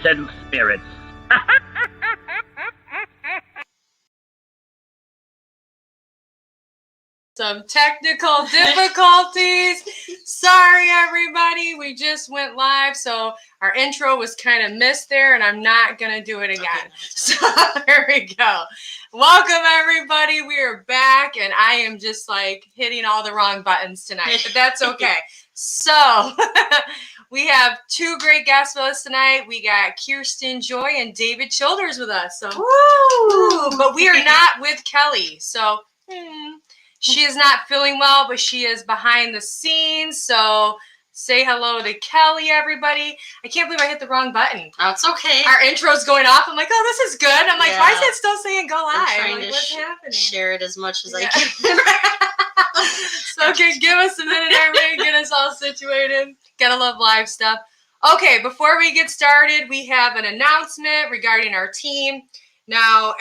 and spirits. Some technical difficulties. Sorry, everybody. We just went live, so our intro was kind of missed there, and I'm not going to do it again. Okay. So here we go. Welcome, everybody. We are back, and I am just like hitting all the wrong buttons tonight, but that's okay. So we have two great guests with us tonight. We got Kirstin Joy and David Childers with us. So, but we are not with Kelly. So, she is not feeling well, but she is behind the scenes. So say hello to Kelly, everybody. I can't believe I hit the wrong button. Oh, it's okay. Our intro's going off. I'm like, oh, this is good. I'm like, why is it still saying go live? I'm trying like, to what's happening? Share it as much as I can. So okay, give us a minute, everybody. Get us all situated. Gotta love live stuff. Okay, before we get started, we have an announcement regarding our team. Now,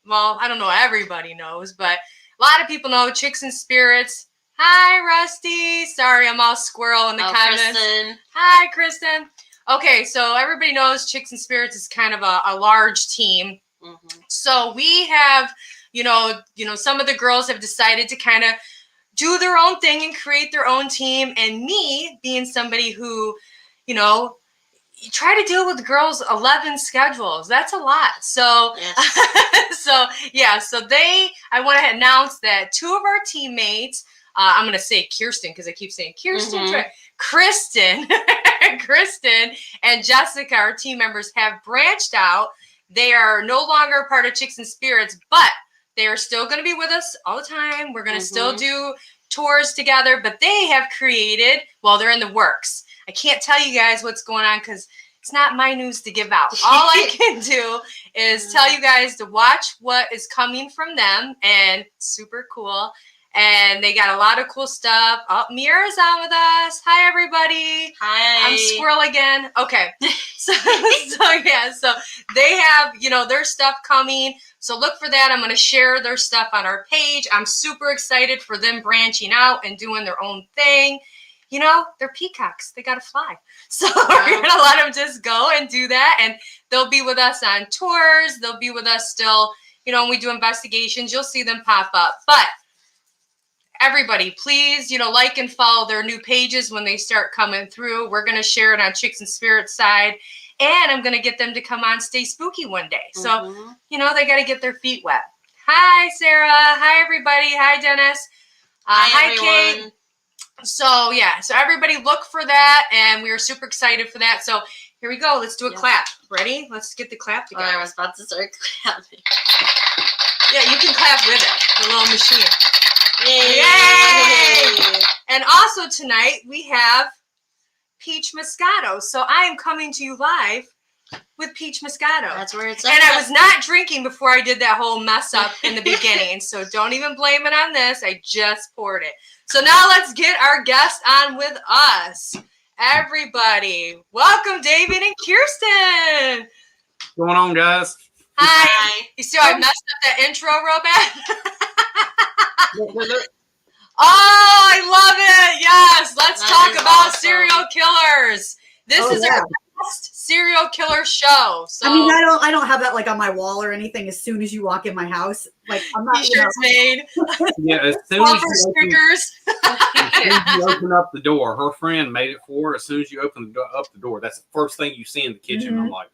well, I don't know everybody knows, but a lot of people know Chicks and Spirits. Hi, Rusty. Sorry, I'm all squirrel in the comments. Kirstin. Hi, Kirstin. Okay, so everybody knows Chicks and Spirits is kind of a large team. Mm-hmm. So we have, you know, some of the girls have decided to kind of do their own thing and create their own team. And me, being somebody who, you try to deal with girls' 11 schedules. That's a lot. So, yes. So I want to announce that two of our teammates, I'm going to say Kirstin because I keep saying Kirstin. Mm-hmm. Kirstin and Jessica, our team members, have branched out. They are no longer part of Chicks and Spirits, but they are still going to be with us all the time. We're going to still do tours together, but they have created, well, they're in the works. I can't tell you guys what's going on because it's not my news to give out. All I can do is tell you guys to watch what is coming from them, and super cool. And they got a lot of cool stuff. Oh, Mira's on with us. Hi, everybody. Hi. I'm Squirrel again. Okay. So they have, their stuff coming. So look for that. I'm going to share their stuff on our page. I'm super excited for them branching out and doing their own thing. They're peacocks. They got to fly. So we're going to let them just go and do that. And they'll be with us on tours. They'll be with us still, when we do investigations. You'll see them pop up. But everybody, please, like and follow their new pages when they start coming through. We're going to share it on Chicks and Spirits side. And I'm going to get them to come on Stay Spooky one day. So, they got to get their feet wet. Hi, Sarah. Hi, everybody. Hi, Dennis. Hi, Kate. So everybody look for that, and we are super excited for that. So here we go. Let's do a clap. Ready? Let's get the clap together. Oh, I was about to start clapping. Yeah, you can clap with it, the little machine. Yay! Yay! And also tonight we have Peach Moscato. So I am coming to you live with Peach Moscato. That's where it's at. And I was not drinking before I did that whole mess up in the beginning. So don't even blame it on this. I just poured it. So now let's get our guest on with us. Everybody, welcome David and Kirstin. What's going on, guys? Hi. You see how I messed up that intro real bad? Oh, I love it. Yes. Let's talk about serial killers. This is our best serial killer show. So I mean, I don't have that like on my wall or anything. As soon as you walk in my house, like I'm not T-shirts made. Yeah, as soon as you open up the door, her friend made it for her. As soon as you open up the door, that's the first thing you see in the kitchen. Mm-hmm. I'm like,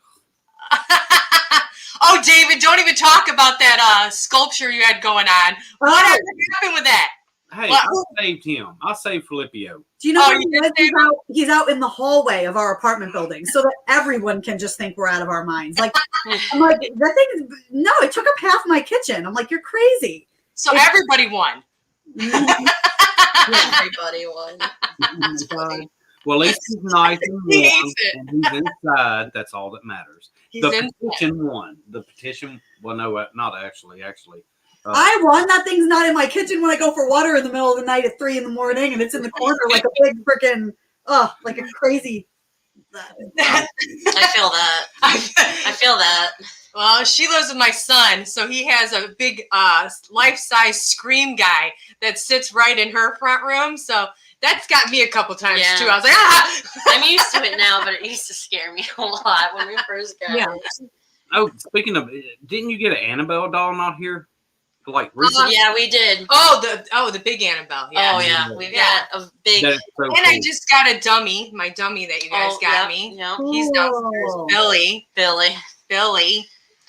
oh, David, don't even talk about that sculpture you had going on. What happened with that? Hey, I saved him. I saved Filippo. Do you know he's out in the hallway of our apartment building so that everyone can just think we're out of our minds. Like, I'm like, that thing is, no, it took up half my kitchen. I'm like, you're crazy. So everybody won. Everybody won. That's funny. Well, at least he's nice and warm, and he's inside. That's all that matters. The petition won. The petition, well, no, not actually. I won. That thing's not in my kitchen when I go for water in the middle of the night at 3 a.m. and it's in the corner like a big freaking, like a crazy. I feel that. I feel that. Well, she lives with my son, so he has a big life-size Scream guy that sits right in her front room. So That's got me a couple times Yeah. too. I was like, ah! I'm used to it now, but it used to scare me a lot when we first got it. Oh, speaking of, didn't you get an Annabelle doll not here? Like recently? Yeah, we did. The big Annabelle. Yeah. Oh yeah, we've got a big. That is so And cool. I just got a dummy, my dummy that you guys got me. Yeah. He's downstairs. Billy.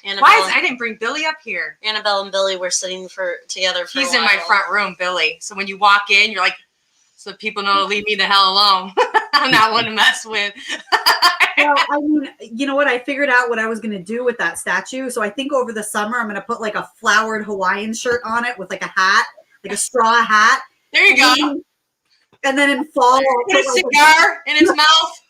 Annabelle, I didn't bring Billy up here? Annabelle and Billy were sitting together for He's a in while. my front room, Billy. So when you walk in, you're like, so people know to leave me the hell alone. I'm not one to mess with. Well, I mean, you know what? I figured out what I was going to do with that statue. So I think over the summer, I'm going to put like a flowered Hawaiian shirt on it with like a hat, like a straw hat. There you go. And then in fall, I'll Put a put, like, cigar in his mouth.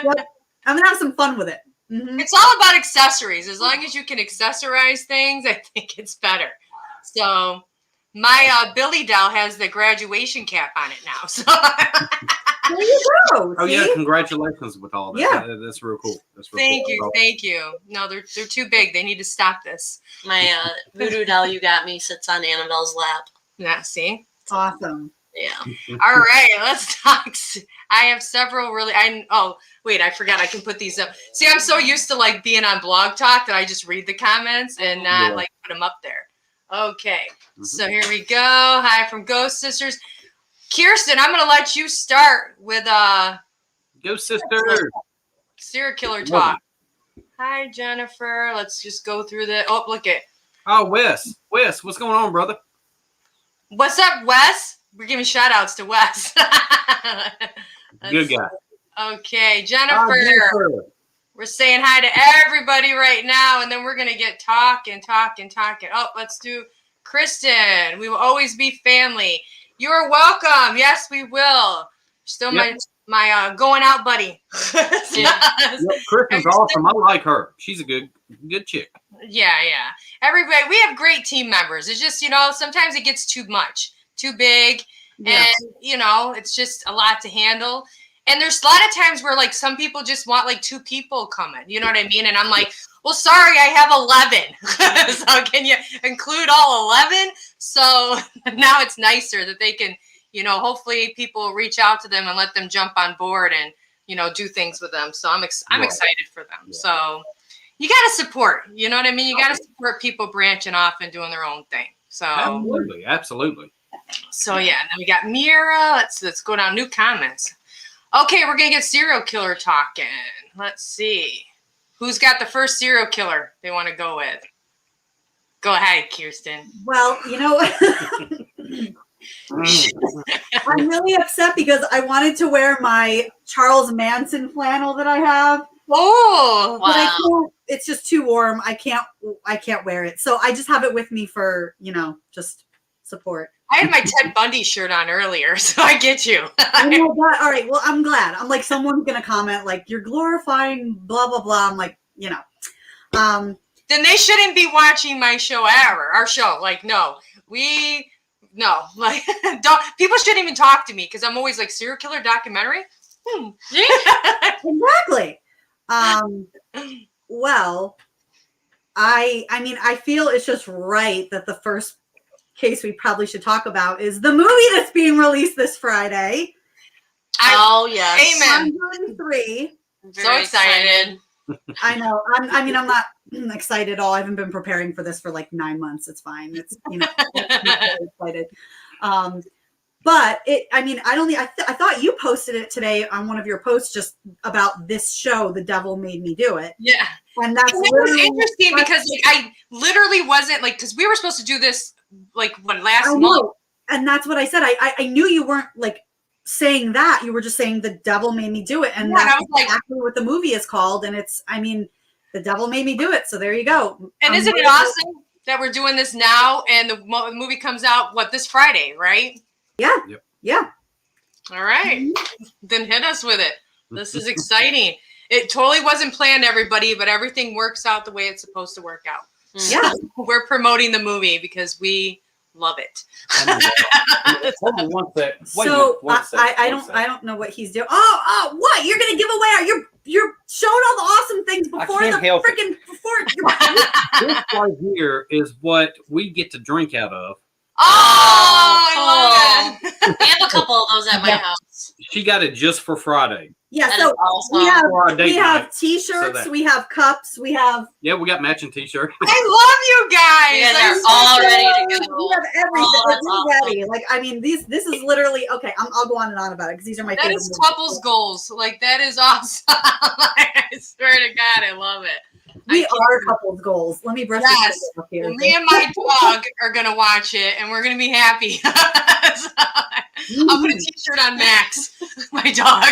Yep. I'm going to have some fun with it. Mm-hmm. It's all about accessories. As long as you can accessorize things, I think it's better. So my Billy doll has the graduation cap on it now. So There you go. Oh See? yeah, congratulations with all that. Yeah. That's real cool. That's real cool. Thank you. No, they're too big. They need to stop this. My voodoo doll you got me sits on Annabelle's lap. Yeah, see? Awesome. Yeah. All right, let's talk. I have several really. Wait, I forgot. I can put these up. See, I'm so used to like being on Blog Talk that I just read the comments and not like put them up there. Okay, so here we go. Hi from Ghost Sisters. Kirstin, I'm going to let you start with Go Sister. serial killer talk. Hi, Jennifer. Let's just go through the. Oh, look it. Oh, Wes, what's going on, brother? What's up, Wes? We're giving shout outs to Wes. Good guy. Okay, Jennifer. We're saying hi to everybody right now, and then we're going to get talking. Oh, let's do Kirstin. We will always be family. You're welcome. Yes, we will. Still my going out buddy. Kirstin's awesome. I like her. She's a good chick. Yeah. Everybody, we have great team members. It's just, sometimes it gets too much, too big. And, it's just a lot to handle. And there's a lot of times where like some people just want like 2 people coming. You know what I mean? And I'm like, well, sorry, I have 11. So can you include all 11? So now it's nicer that they can, hopefully people reach out to them and let them jump on board and, do things with them. So I'm excited for them. Yeah. So you got to support, you know what I mean? You got to support people branching off and doing their own thing. So Absolutely. So yeah, and then we got Mira. Let's go down new comments. Okay, we're going to get serial killer talking. Let's see. Who's got the first serial killer they want to go with? Go ahead, Kirstin. Well, I'm really upset because I wanted to wear my Charles Manson flannel that I have. Oh, wow. But I can't, it's just too warm. I can't wear it. So I just have it with me for, just support. I had my Ted Bundy shirt on earlier, so I get you. I know that. All right. Well, I'm glad. I'm like, someone's going to comment like, you're glorifying blah, blah, blah. I'm like, then they shouldn't be watching my show ever. Our show. Like, no, like, people shouldn't even talk to me because I'm always like, serial killer documentary. Exactly. Well, I feel it's just right that the first case we probably should talk about is the movie that's being released this Friday. Yes. Amen. 103. So excited. I know. I'm not excited at all. I haven't been preparing for this for like 9 months. It's fine. It's I'm excited. But I thought you posted it today on one of your posts just about this show, The Devil Made Me Do It. Yeah. And it was interesting because I literally wasn't like, because we were supposed to do this last month. And that's what I said. I knew you weren't like saying that. You were just saying The Devil Made Me Do It. And that's exactly what the movie is called. And it's, The Devil Made Me Do It. So there you go. And isn't it awesome that we're doing this now and the movie comes out, this Friday, right? Yeah. Yep. Yeah. All right. Mm-hmm. Then hit us with it. This is exciting. It totally wasn't planned, everybody, but everything works out the way it's supposed to work out. Yeah. We're promoting the movie because we love it. Hold on one sec. I don't know what he's doing. Oh, what? You're gonna give away you're showing all the awesome things before This right here is what we get to drink out of. Oh, I love it. We have a couple of those at my house. She got it just for Friday. Yeah, That so is awesome. we have So T-shirts, that- we have cups, we have. Yeah, we got matching T-shirts. I love you guys. You guys I'm are so all excited. ready to go. We have everything. Oh, that's We're awesome. ready. Like, I mean, this is literally okay. I'll go on and on about it because these are my That favorite. is movies. couples goals. Like, that is awesome. I swear to God, I love it. We I are couples goals. Let me brush Yes. this up here. Well, me and my dog are gonna watch it, and we're gonna be happy. So, I'll put a T-shirt on Max, my dog.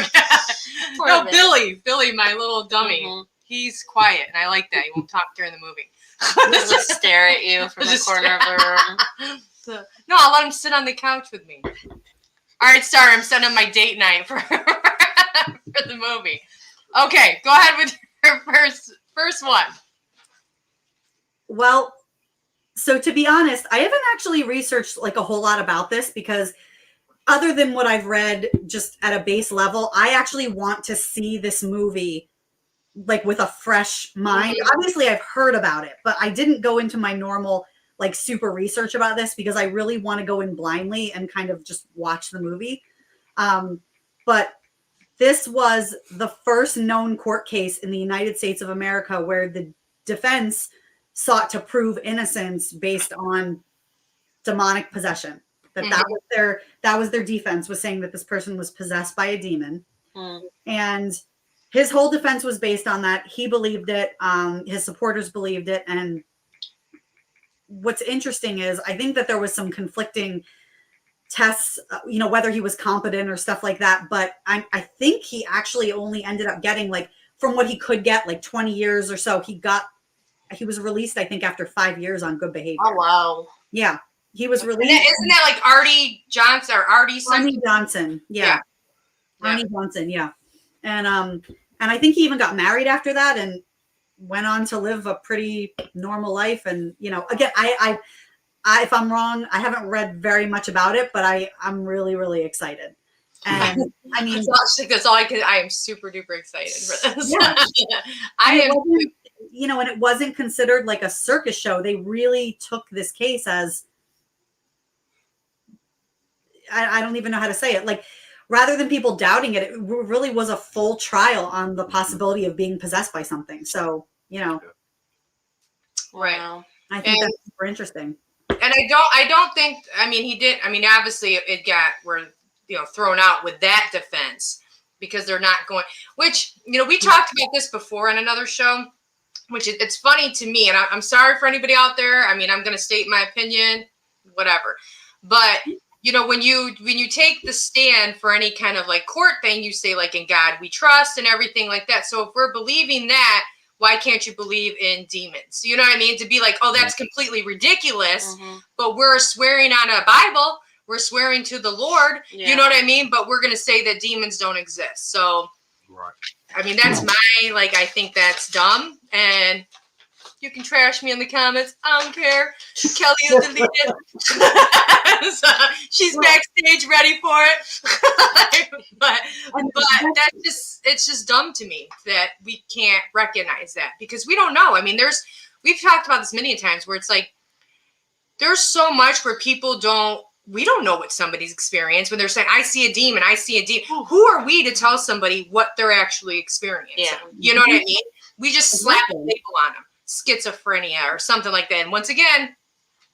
Poor No, Max. Billy, my little dummy. Mhm. He's quiet, and I like that. He won't talk during the movie. He'll just stare at you from the Just- corner of the room. No, I'll let him sit on the couch with me. All right, sorry, I'm setting up my date night for for the movie. Okay, go ahead with your first one. Well, so to be honest, I haven't actually researched like a whole lot about this because other than what I've read just at a base level, I actually want to see this movie like with a fresh mind. Mhm. Obviously, I've heard about it, but I didn't go into my normal like super research about this because I really want to go in blindly and kind of just watch the movie. But this was the first known court case in the United States of America where the defense sought to prove innocence based on demonic possession. That was their defense, was saying that this person was possessed by a demon. And his whole defense was based on that. He believed it. His supporters believed it. And what's interesting is I think that there was some conflicting tests, whether he was competent or stuff like that. But I think he actually only ended up getting, like, from what he could get, like 20 years or so. He was released, I think, after 5 years on good behavior. Oh, wow. Yeah. He was And released. isn't that like Artie Johnson or Artie something? Arnie Johnson. Yeah. Yeah. Arnie Johnson. Yeah. And I think he even got married after that and went on to live a pretty normal life. And, again, I if I'm wrong, I haven't read very much about it, but I'm really, really excited. And I mean, That's all I can. I am super duper excited for this. Yeah. I am. and it wasn't considered like a circus show. They really took this case as, I don't even know how to say it. Like, rather than people doubting it, it really was a full trial on the possibility of being possessed by something. So, Right. I think that's super interesting. And I don't think, he did. Obviously it got, thrown out with that defense because they're not going, which, we talked about this before in another show, which it's funny to me. And I'm sorry for anybody out there. I'm going to state my opinion, whatever. But, when you take the stand for any kind of like court thing, you say like, in God we trust and everything like that. So if we're believing that, why can't you believe in demons? You know what I mean? To be like, oh, that's completely ridiculous. Mhm. But we're swearing on a Bible. We're swearing to the Lord. Yeah. You know what I mean? But we're going to say that demons don't exist. So, Right. that's I think that's dumb. And you can trash me in the comments. I don't care. Kelly is deleted. So, she's backstage ready for it. but it's just dumb to me that we can't recognize that because we don't know. We've talked about this many times where it's like there's so much where we don't know what somebody's experienced when they're saying, I see a demon. Who are we to tell somebody what they're actually experiencing? Yeah. You know what I mean? We just slap a label on them, schizophrenia or something like that. And once again,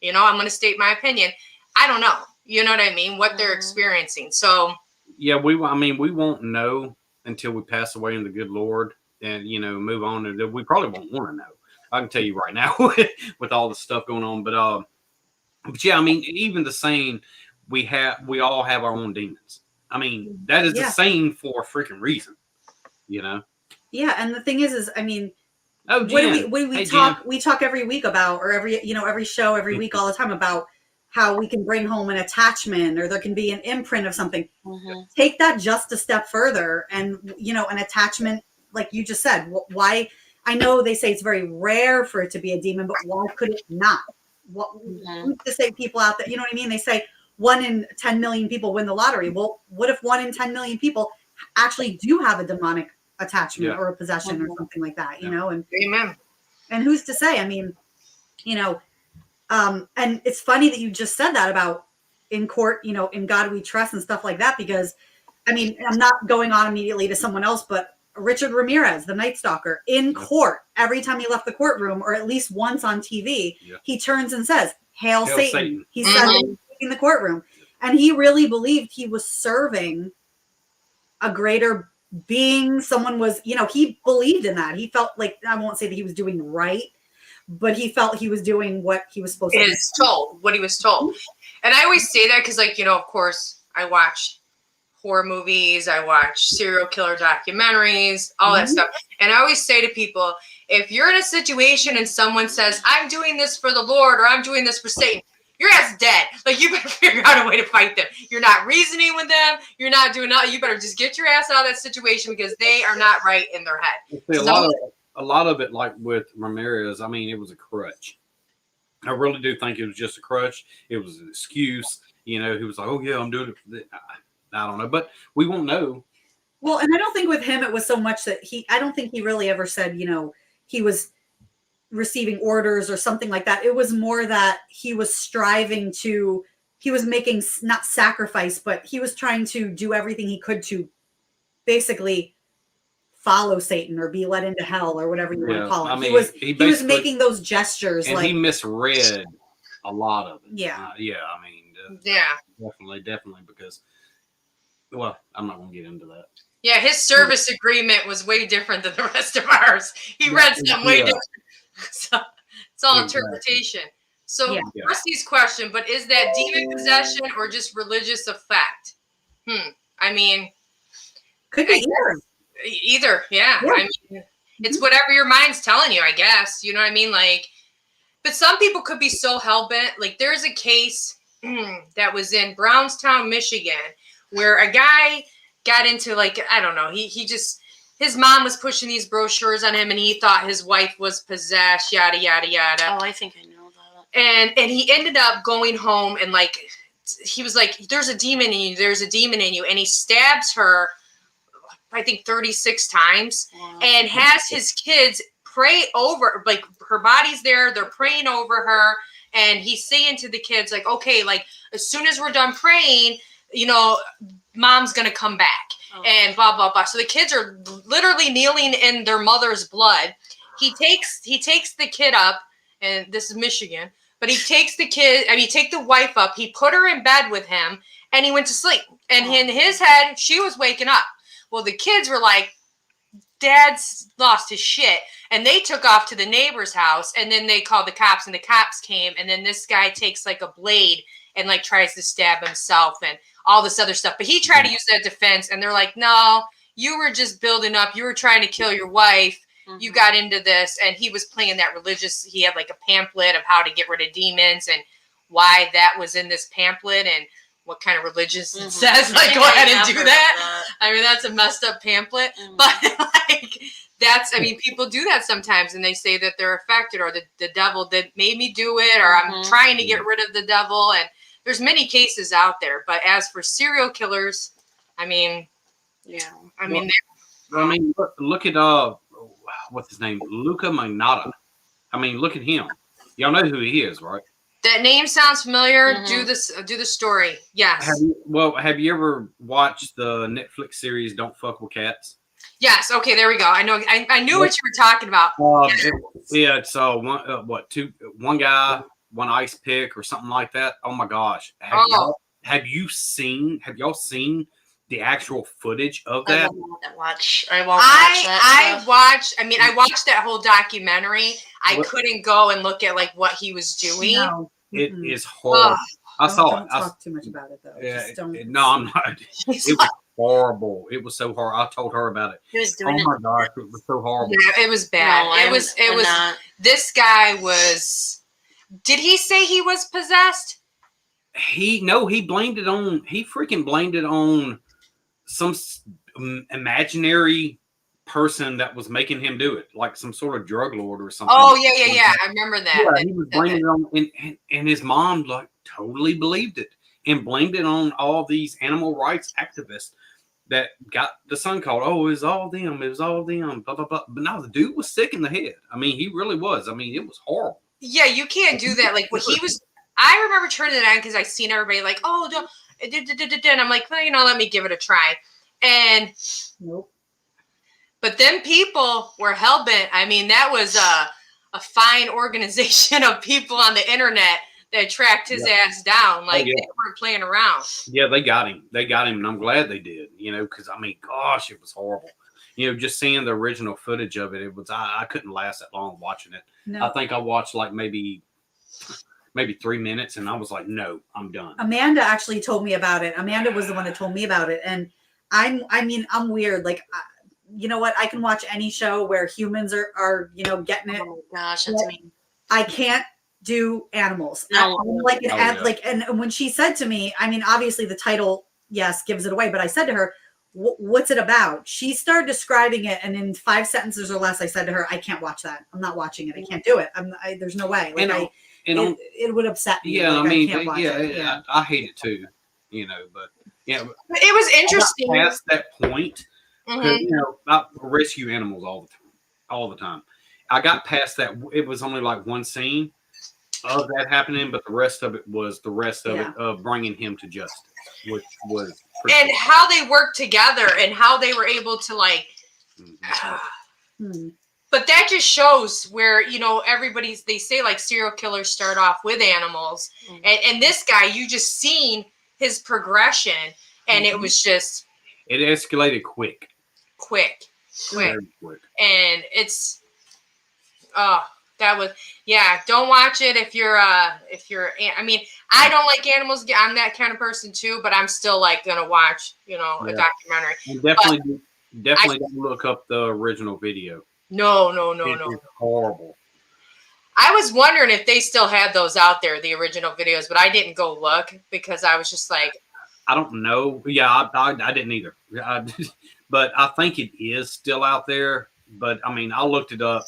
I'm going to state my opinion. I don't know. You know what I mean? What they're experiencing. So yeah, we won't know until we pass away in the good Lord and, move on. And we probably won't want to know. I can tell you right now with all the stuff going on. But yeah, even the saying we all have our own demons. That is the saying for a freaking reason, Yeah. And the thing is, Oh, Jen. we talk every week about, or every show, every week, all the time about how we can bring home an attachment or there can be an imprint of something. Mhm. Take that just a step further. And, an attachment, like you just said, why, I know they say it's very rare for it to be a demon, but why could it not? Who's to say people out there, you know what I mean? They say 1 in 10 million people win the lottery. Well, what if 1 in 10 million people actually do have a demonic attachment or a possession or something like that, And amen. and who's to say? And it's funny that you just said that about in court, you know, in God we trust and stuff like that, because I mean, I'm not going on immediately to someone else, but Richard Ramirez, the Night Stalker, in court, every time he left the courtroom, or at least once on TV, he turns and says, Hail Satan. He said it in the courtroom. And he really believed he was serving a greater being. Someone was, you know, he believed in that. He felt like, I won't say that he was doing right, but he felt he was doing what he was supposed to do. What he was told. And I always say that because, like, you know, of course, I watch horror movies, I watch serial killer documentaries, all that stuff. And I always say to people, if you're in a situation and someone says, I'm doing this for the Lord, or I'm doing this for Satan, your ass dead. Like, you better figure out a way to fight them. You're not reasoning with them. You're not doing nothing. You better just get your ass out of that situation, because they are not right in their head. See, a lot of it, like with Ramirez, I mean, it was a crutch. I really do think it was just a crutch. It was an excuse. You know, he was like, oh, yeah, I'm doing it for this. I don't know, but we won't know. Well, and I don't think with him it was so much that I don't think he really ever said, you know, he was receiving orders or something like that. It was more that he was striving to, he was making not sacrifice, but he was trying to do everything he could to basically follow Satan or be led into hell or whatever you want to call it. I mean, he was making those gestures, and like he misread a lot of it. Yeah. I mean, definitely, because, well, I'm not going to get into that. Yeah, his service agreement was way different than the rest of ours. He read something way different. So it's all interpretation. So Rusty's question, but is that demon possession or just religious effect? I mean, could be either. Yeah. I mean, it's whatever your mind's telling you, I guess. You know what I mean? Like, but some people could be so hell-bent. Like, there's a case that was in Brownstown, Michigan, where a guy got into, like, I don't know, he just, his mom was pushing these brochures on him, and he thought his wife was possessed, yada, yada, yada. Oh, I think I know that. And he ended up going home, and, like, he was like, there's a demon in you, there's a demon in you. And he stabs her, I think, 36 times, and has his kids pray over, like, her body's there, they're praying over her, and he's saying to the kids, like, okay, like, as soon as we're done praying, you know, mom's gonna come back, and blah blah blah. So the kids are literally kneeling in their mother's blood. He takes the kid up, and this is Michigan, but he takes the kid, I mean, take the wife up, he put her in bed with him, and he went to sleep. And in his head, she was waking up. Well, the kids were like, Dad's lost his shit, and they took off to the neighbor's house, and then they called the cops, and the cops came, and then this guy takes like a blade and like tries to stab himself and all this other stuff. But he tried to use that defense, and they're like, no, you were just building up. You were trying to kill your wife. You got into this. And he was playing that religious. He had like a pamphlet of how to get rid of demons and why that was in this pamphlet and what kind of religion says, like, go ahead and do that. I mean, that's a messed up pamphlet. But like, that's, I mean, people do that sometimes, and they say that they're affected, or the devil that made me do it, or I'm trying to get rid of the devil. And there's many cases out there, but as for serial killers, I mean, look at what's his name, Luca Magnotta. I mean, look at him. Y'all know who he is, right? That name sounds familiar. Do the story. Yes. Have you ever watched the Netflix series Don't Fuck with Cats? Yes. Okay, there we go. I know. I knew what you were talking about. It's one guy, one ice pick or something like that. Oh my gosh. Have y'all seen the actual footage of that? I watched that. I watched that whole documentary. I couldn't go and look at like what he was doing. No. It is horrible. I saw it. Don't talk too much about it though. Yeah, I'm not. It was horrible. It was so horrible. I told her about it. He was doing my gosh, it was so horrible. Yeah, it was bad. No, it was. This guy was. Did he say he was possessed? He blamed it on. He freaking blamed it on some imaginary person that was making him do it, like some sort of drug lord or something. Oh yeah. I remember that. Yeah, he was blaming it on, and his mom like totally believed it and blamed it on all these animal rights activists that got the son called. Oh, it was all them. Blah blah blah. But no, the dude was sick in the head. I mean, he really was. I mean, it was horrible. Yeah, you can't do that. Like when he was, I remember turning it on because I seen everybody like, oh, and I'm like, well, let me give it a try. And Nope. but then people were hellbent. I mean, that was a fine organization of people on the internet that tracked his ass down. Like they weren't playing around. Yeah, they got him. And I'm glad they did. Because I mean, gosh, it was horrible. Just seeing the original footage of it, I couldn't last that long watching it. No. I think I watched like maybe 3 minutes, and I was like, no, I'm done. Amanda actually told me about it. Amanda was the one that told me about it, and I'm weird. Like, you know what? I can watch any show where humans are getting it. Oh my gosh, that's me. I can't do animals. No. And when she said to me, I mean, obviously the title, yes, gives it away, but I said to her, what's it about? She started describing it, and in 5 sentences or less, I said to her, I can't watch that. I'm not watching it. I can't do it. There's no way. Like, it would upset me. Yeah, like, I mean, I can't watch it. I hate it too. But yeah, it was interesting. Past that point, I rescue animals all the time. I got past that. It was only like one scene of that happening, but the rest of it of bringing him to justice, which was and cool. How they worked together and how they were able to like. But that just shows where they say like serial killers start off with animals, and this guy, you just seen his progression, and it was just it escalated quick, and it's that was don't watch it if you're I mean, I don't like animals. I'm that kind of person too, but I'm still like gonna watch a documentary. And definitely don't look up the original video. No. It's horrible. I was wondering if they still had those out there, the original videos, but I didn't go look because I was just like, I don't know. Yeah, I didn't either. But I think it is still out there. But I mean, I looked it up.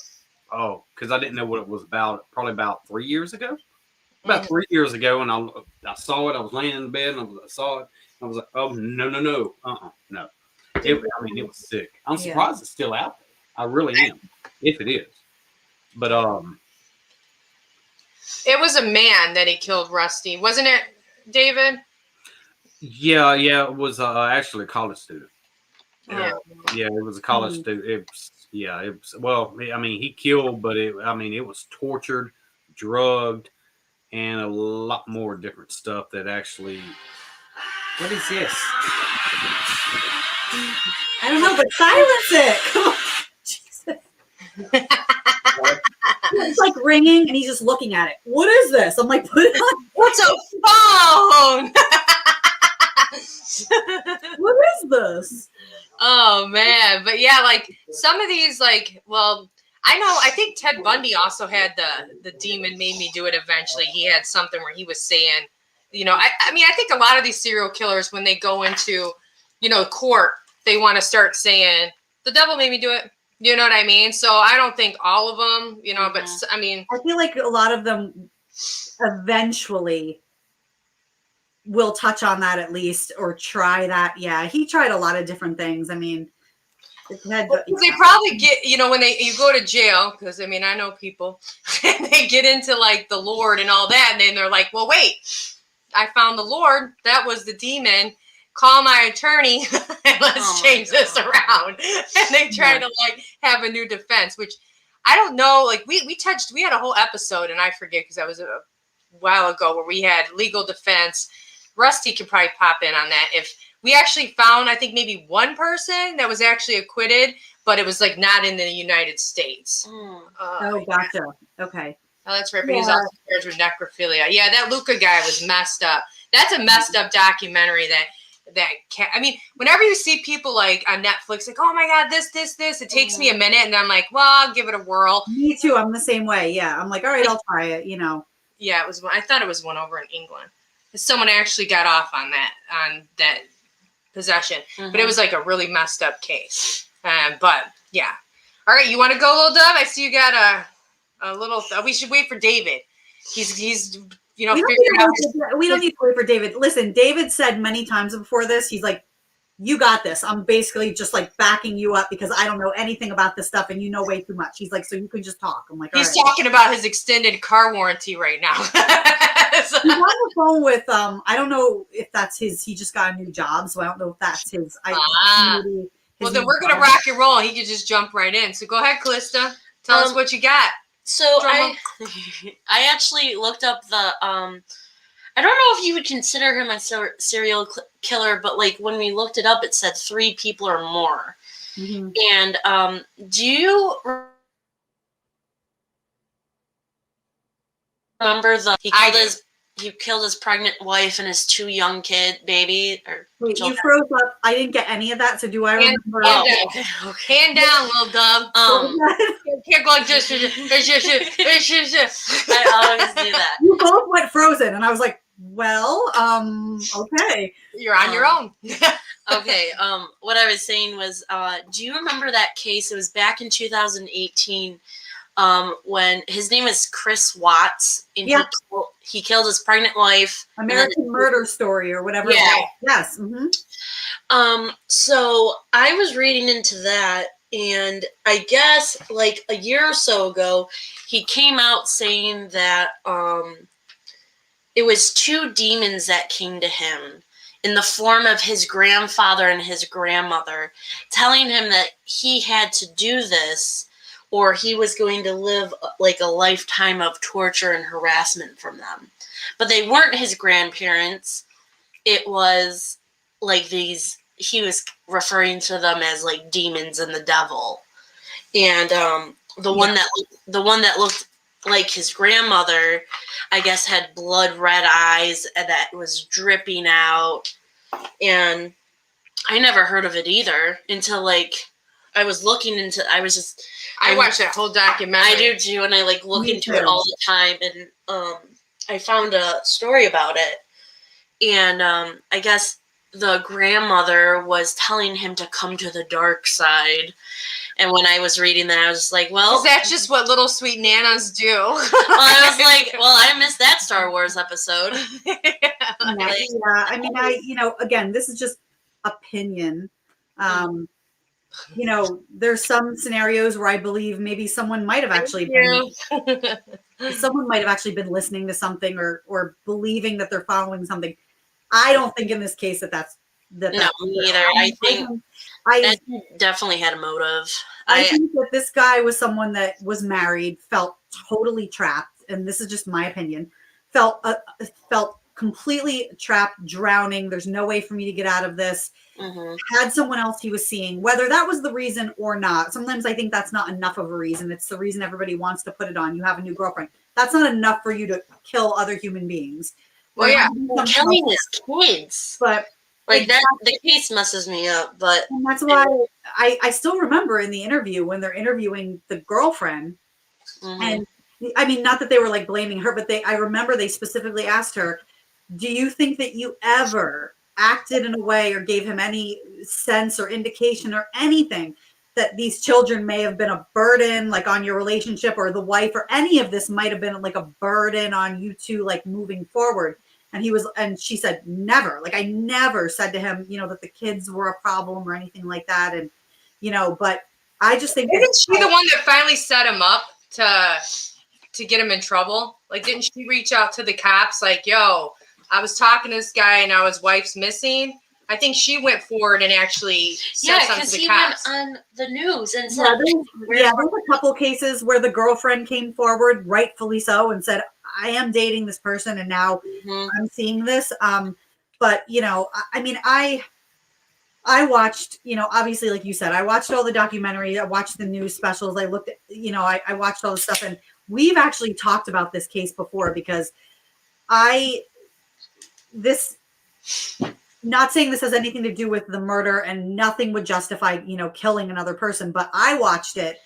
Oh, because I didn't know what it was about. Probably about 3 years ago. About 3 years ago, and I saw it. I was laying in bed, and I saw it. I was like, oh no, no. It was sick. I'm surprised it's still out there. I really am, if it is. But it was a man that he killed, Rusty, wasn't it, David? Yeah, it was actually a college student. Yeah, it was a college student. It was. Well, I mean, he killed, but it was tortured, drugged, and a lot more different stuff that actually. What is this? I don't know, but silence it. Come on. It's like ringing, and he's just looking at it. What is this? I'm like, put it on. What's a phone? What is this? Oh man, but yeah, like some of these, like, well, I think Ted Bundy also had the demon made me do it. Eventually, he had something where he was saying, I mean, I think a lot of these serial killers, when they go into, court, they want to start saying the devil made me do it. You know what I mean? So I don't think all of them, but I mean, I feel like a lot of them eventually will touch on that at least, or try that. Yeah, he tried a lot of different things. I mean, they probably get, when you go to jail, because I mean, I know people, and they get into like the Lord and all that, and then they're like, well, wait, I found the Lord. That was the demon. Call my attorney and let's change this around. And they try to like have a new defense, which I don't know. Like we had a whole episode, and I forget because that was a while ago, where we had legal defense. Rusty could probably pop in on that. If we actually found, I think maybe one person that was actually acquitted, but it was like not in the United States. Oh, gotcha. Okay. Oh, that's right. But he was also charged with necrophilia. Yeah, that Luca guy was messed up. That's a messed up documentary that I mean, whenever you see people like on Netflix, like, oh my God, this, it takes me a minute, and I'm like, well, I'll give it a whirl. Me too. I'm the same way. Yeah. I'm like, all right, I'll try it, Yeah, it was. I thought it was one over in England. Someone actually got off on that possession, but it was like a really messed up case. But yeah. All right. You want to go, Little Dove? I see you got a little, we should wait for David. He's we don't need to wait for David. Listen, David said many times before this, he's like, you got this. I'm basically just like backing you up because I don't know anything about this stuff and you know way too much. He's like, so you can just talk. I'm like, all He's right. talking about his extended car warranty right now. So- He's on the phone with I don't know if that's his. He just got a new job, so I don't know if that's his. Maybe well, his then new we're gonna job. rock and roll. He could just jump right in. So go ahead, Calista. Tell us what you got. So Drama. I actually looked up the I don't know if you would consider him a serial killer, but like when we looked it up, it said 3 people or more. Mhm. And do you remember he killed his pregnant wife and his 2 young baby or Wait, you children? froze up. I didn't get any of that. So do I Hand- remember? hand Oh, down. okay. Hand down, little dub. Can't go like this. I always do that. You both went frozen, and I was like, well, okay. You're on your own. Okay, what I was saying was, do you remember that case? It was back in 2018 when his name is Chris Watts, and Yeah. he killed his pregnant wife. American Murder Story or whatever. Yeah. It was. Yes. Mm-hmm. So I was reading into that, and I guess like a year or so ago, he came out saying that it was 2 demons that came to him in the form of his grandfather and his grandmother, telling him that he had to do this or he was going to live like a lifetime of torture and harassment from them. But they weren't his grandparents. It was like he was referring to them as like demons and the devil. And the one that looked like his grandmother, I guess, had blood red eyes that was dripping out. And I never heard of it either until like I was looking into. I watched that whole documentary. I do too, and I like look Me into it too. all the time. And I found a story about it, and I guess the grandmother was telling him to come to the dark side. And when I was reading that, I was like, well, that's just what little sweet nanas do. I was like, well, I missed that Star Wars episode. Yeah. I mean, again, this is just opinion. There's some scenarios where I believe maybe someone might have actually been listening to something or believing that they're following something. I don't think in this case that's No, me either. I think that definitely had a motive. I think that this guy was someone that was married, felt totally trapped, and this is just my opinion. Felt completely trapped, drowning. There's no way for me to get out of this. Mm-hmm. Had someone else he was seeing, whether that was the reason or not. Sometimes I think that's not enough of a reason. It's the reason everybody wants to put it on. You have a new girlfriend. That's not enough for you to kill other human beings. Well, yeah, killing his kids. But like that, the case messes me up. But and that's why I still remember in the interview when they're interviewing the girlfriend, and I mean, not that they were like blaming her, but I remember they specifically asked her, do you think that you ever acted in a way or gave him any sense or indication or anything that these children may have been a burden like on your relationship or the wife or any of this might have been like a burden on you two like moving forward? And she said, never. Like I never said to him, that the kids were a problem or anything like that. And, but I just think isn't she the one that finally set him up to get him in trouble? Like, didn't she reach out to the cops like, yo, I was talking to this guy and now his wife's missing? I think she went forward and actually said something to the cops. Went on the news and said, there were a couple cases where the girlfriend came forward, rightfully so, and said, I am dating this person and now I'm seeing this. But, I mean, I watched, obviously, like you said, I watched all the documentary, I watched the news specials, I looked at, I watched all the stuff, and we've actually talked about this case before because not saying this has anything to do with the murder and nothing would justify, killing another person, but I watched it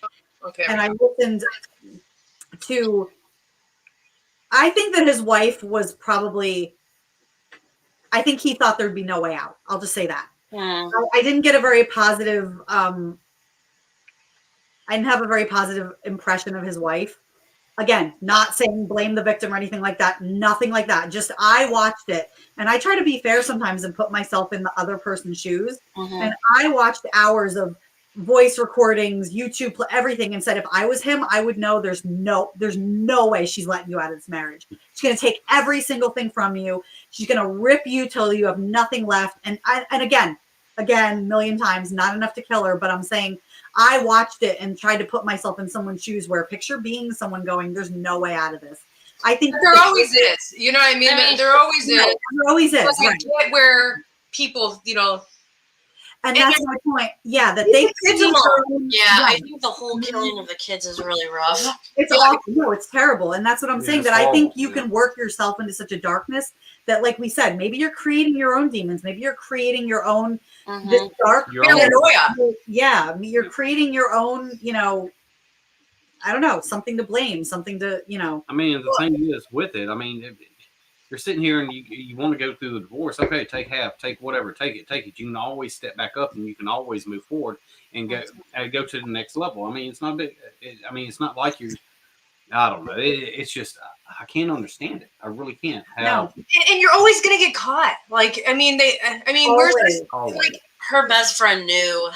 and I listened to, I think that his wife was probably, I think he thought there'd be no way out. I'll just say that. I didn't get a very positive, I didn't have a very positive impression of his wife. Again, not saying blame the victim or anything like that. Nothing like that. Just I watched it. And I try to be fair sometimes and put myself in the other person's shoes. And I watched hours of voice recordings, YouTube, everything, and said if I was him, I would know there's no way she's letting you out of this marriage. She's going to take every single thing from you. She's going to rip you till you have nothing left. And again, a million times, not enough to kill her, but I'm saying I watched it and tried to put myself in someone's shoes where picture being someone going, there's no way out of this. I think there always is. You know what I mean? There always is. There always is. But I get where people, you know. And that's my point. Yeah, that they kids I think the whole killing of the kids is really rough. It's awful. No, it's terrible. And that's what I'm saying. That I think you can work yourself into such a darkness that, like we said, maybe you're creating your own demons. Maybe you're creating your own this dark paranoia. Yeah, you're creating your own, you know, I don't know, something to blame, something to, you know. I mean, the thing is with it, I mean, if you're sitting here and you want to go through the divorce, okay, take half, take whatever, take it. You can always step back up and you can always move forward and go to the next level. I mean, it's not big. It's not like you're, I don't know. It's just, I can't understand it. I really can't. No. And you're always going to get caught. Like, I mean, where's like her best friend knew,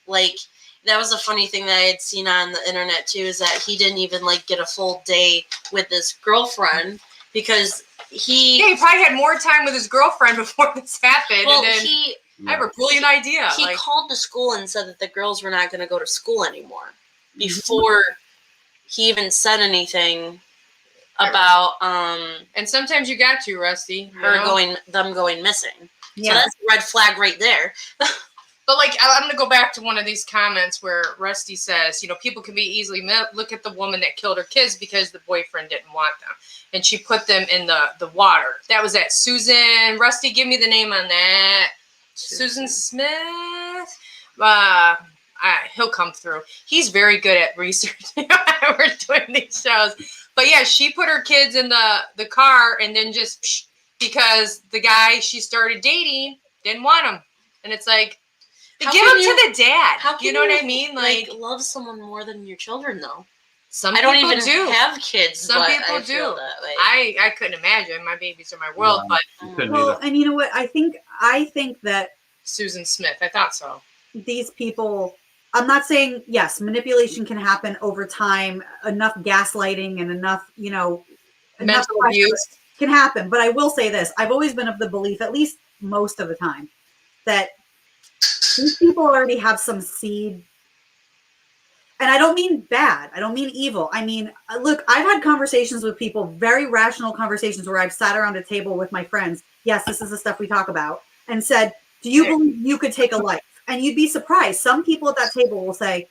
like, that was a funny thing that I had seen on the internet too, is that he didn't even like get a full day with his girlfriend because he probably had more time with his girlfriend before this happened. Well, and then I have a brilliant idea. He called the school and said that the girls were not going to go to school anymore before he even said anything about and sometimes you got to, Rusty, them going missing. Yeah. So that's a red flag right there. But like, I'm going to go back to one of these comments where Rusty says, you know, people can be easily look at the woman that killed her kids because the boyfriend didn't want them. And she put them in the water. That was that Susan. Rusty, give me the name on that. Susan Smith. He'll come through. He's very good at research. We're doing these shows. But yeah, she put her kids in the car and then just because the guy she started dating didn't want them. And it's like, give them to the dad. How can you know what I mean? Like love someone more than your children, though. Some I don't people even do. have kids. Some people do. I couldn't imagine. My babies are my world, but and you know what? I think that Susan Smith. I thought so. These people. I'm not saying yes, manipulation can happen over time. Enough gaslighting and enough, you know, mental abuse can happen. But I will say this: I've always been of the belief, at least most of the time, that these people already have some seed. And I don't mean bad. I don't mean evil. I mean, look, I've had conversations with people, very rational conversations where I've sat around a table with my friends. Yes, this is the stuff we talk about. And said, do you believe you could take a life? And you'd be surprised. Some people at that table will say,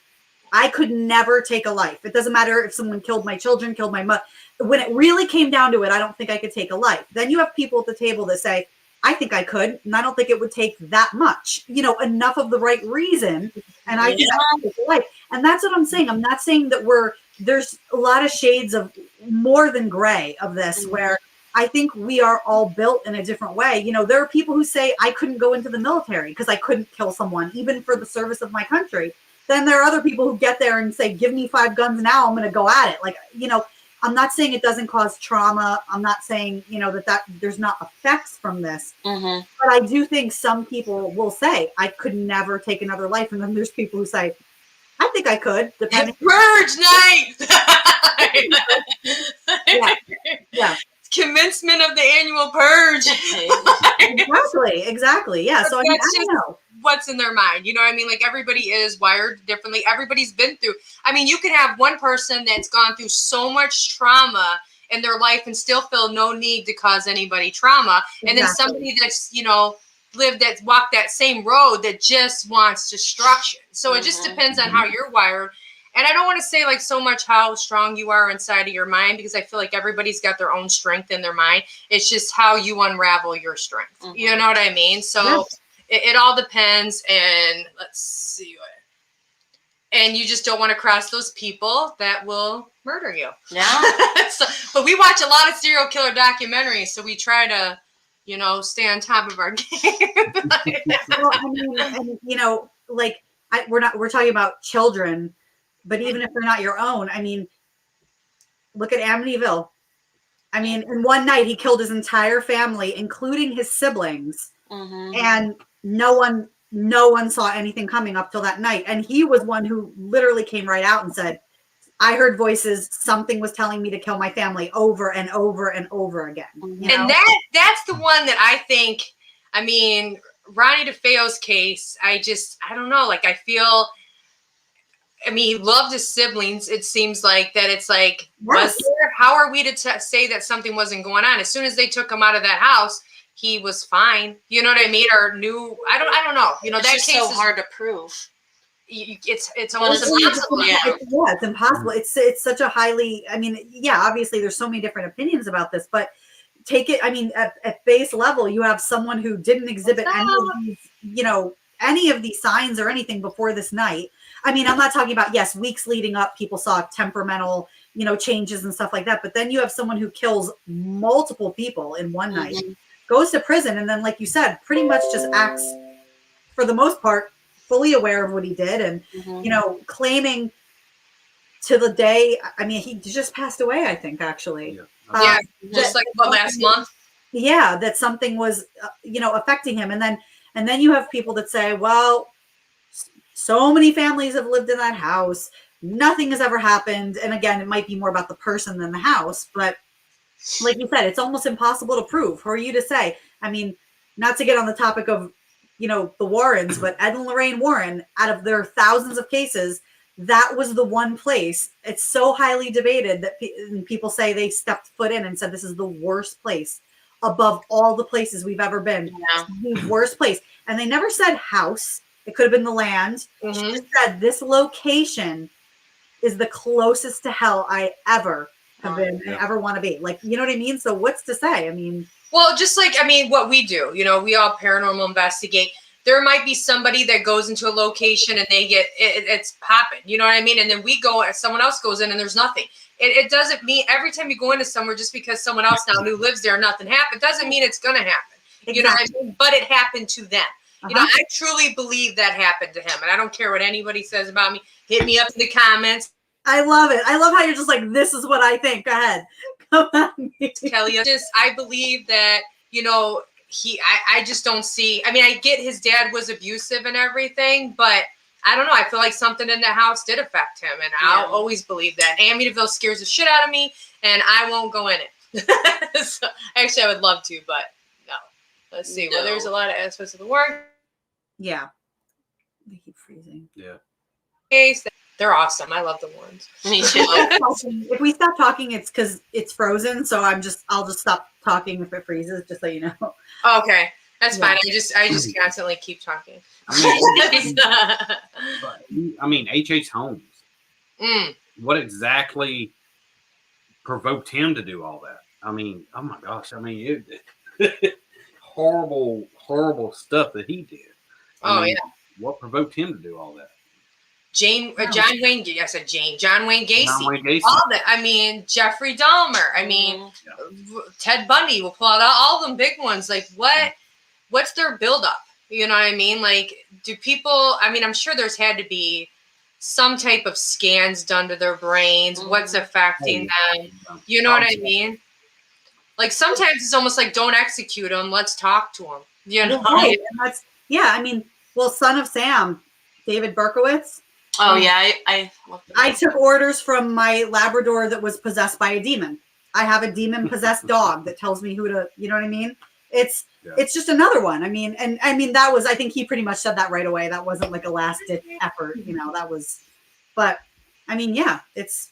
I could never take a life. It doesn't matter if someone killed my children, killed my mother. When it really came down to it, I don't think I could take a life. Then you have people at the table that say, I think I could, and I don't think it would take that much, you know, enough of the right reason. And I think I could take a life. And that's what I'm saying. I'm not saying that there's a lot of shades of more than gray of this, where I think we are all built in a different way. You know, there are people who say I couldn't go into the military because I couldn't kill someone, even for the service of my country. Then there are other people who get there and say, give me 5 guns now, I'm going to go at it. Like, you know, I'm not saying it doesn't cause trauma. I'm not saying, you know, that there's not effects from this. But I do think some people will say, I could never take another life. And then there's people who say, I think I could. Depending. Purge night! Yeah. Commencement of the annual purge. Exactly. Yeah. So I don't know what's in their mind. You know what I mean? Like, everybody is wired differently. Everybody's been through. I mean, you can have one person that's gone through so much trauma in their life and still feel no need to cause anybody trauma. And then somebody that's, you know, walked that same road that just wants destruction. So it just depends on how you're wired. And I don't want to say like so much how strong you are inside of your mind, because I feel like everybody's got their own strength in their mind. It's just how you unravel your strength. You know what I mean? So it all depends. And let's see and you just don't want to cross those people that will murder you. Yeah. But we watch a lot of serial killer documentaries, so we try to, you know, stay on top of our game. Well, I mean, and, you know, like we're talking about children, but even if they're not your own, I mean, Look at Amityville. I mean, in one night he killed his entire family, including his siblings, and no one saw anything coming up till that night. And he was one who literally came right out and said, I heard voices. Something was telling me to kill my family over and over and over again. You know? And that's the one that I think, I mean, Ronnie DeFeo's case, I don't know. Like, I feel, I mean, he loved his siblings. It seems like that it's like, how are we to say that something wasn't going on? As soon as they took him out of that house, he was fine. You know what I mean? Or knew, I don't know. You know, it's that just case so is hard to prove. It's almost it's impossible. It's impossible. It's such a highly, I mean, yeah, obviously there's so many different opinions about this, but take it, I mean, at base level, you have someone who didn't exhibit any of these, you know, any of these signs or anything before this night. I mean, I'm not talking about, yes, weeks leading up, people saw temperamental, you know, changes and stuff like that. But then you have someone who kills multiple people in one night, goes to prison, and then, like you said, pretty much just acts, for the most part, fully aware of what he did, and you know, claiming to the day. I mean, he just passed away, I think, actually. Yeah, just like last month. Yeah, that something was, you know, affecting him, and then you have people that say, well, so many families have lived in that house, nothing has ever happened. And again, it might be more about the person than the house, but like you said, it's almost impossible to prove. Who are you to say? I mean, not to get on the topic of, you know, the Warrens, but Ed and Lorraine Warren, out of their thousands of cases, that was the one place. It's so highly debated that people say they stepped foot in and said, this is the worst place above all the places we've ever been. The worst place. And they never said house. It could have been the land. She just said, this location is the closest to hell I ever have been and ever want to be. Like, you know what I mean? So what's to say? I mean, well, just like, I mean, what we do, you know, we all paranormal investigate. There might be somebody that goes into a location and they get, it's popping, you know what I mean? And then we go, someone else goes in and there's nothing. It doesn't mean every time you go into somewhere, just because someone else now who lives there, nothing happened, doesn't mean it's going to happen. Exactly. You know what I mean? But it happened to them. You know, I truly believe that happened to him. And I don't care what anybody says about me. Hit me up in the comments. I love it. I love how you're just like, this is what I think. Go ahead. Come on. Kelly, I believe that, you know, I just don't see, I mean, I get his dad was abusive and everything, but I don't know. I feel like something in the house did affect him. And I'll always believe that. Amityville scares the shit out of me and I won't go in it. So, actually, I would love to, but no. Let's see. No. Well, there's a lot of aspects of the work. Yeah. They keep freezing. Yeah. They're awesome. I love the ones. Me too. If we stop talking, it's because it's frozen. So I'll just stop talking if it freezes, just so you know. Okay. That's fine. I just constantly keep talking. I mean, H.H. Holmes. What exactly provoked him to do all that? I mean, oh my gosh. I mean, horrible, horrible stuff that he did. I mean, what provoked him to do all that? John Wayne Gacy. All that. I mean, Jeffrey Dahmer. I mean, Ted Bundy. We'll pull out all them big ones. Like, what's their buildup? You know what I mean? Like, do people? I mean, I'm sure there's had to be some type of scans done to their brains. What's affecting them? You know what I mean? Like, sometimes it's almost like, don't execute them. Let's talk to them. You know? Right. And I mean, well, Son of Sam, David Berkowitz. Oh yeah, I took orders from my Labrador that was possessed by a demon. I have a demon possessed dog that tells me who to, you know what I mean? It's just another one. I mean, that was, I think he pretty much said that right away. That wasn't like a last ditch effort, you know, that was, but I mean, yeah, it's.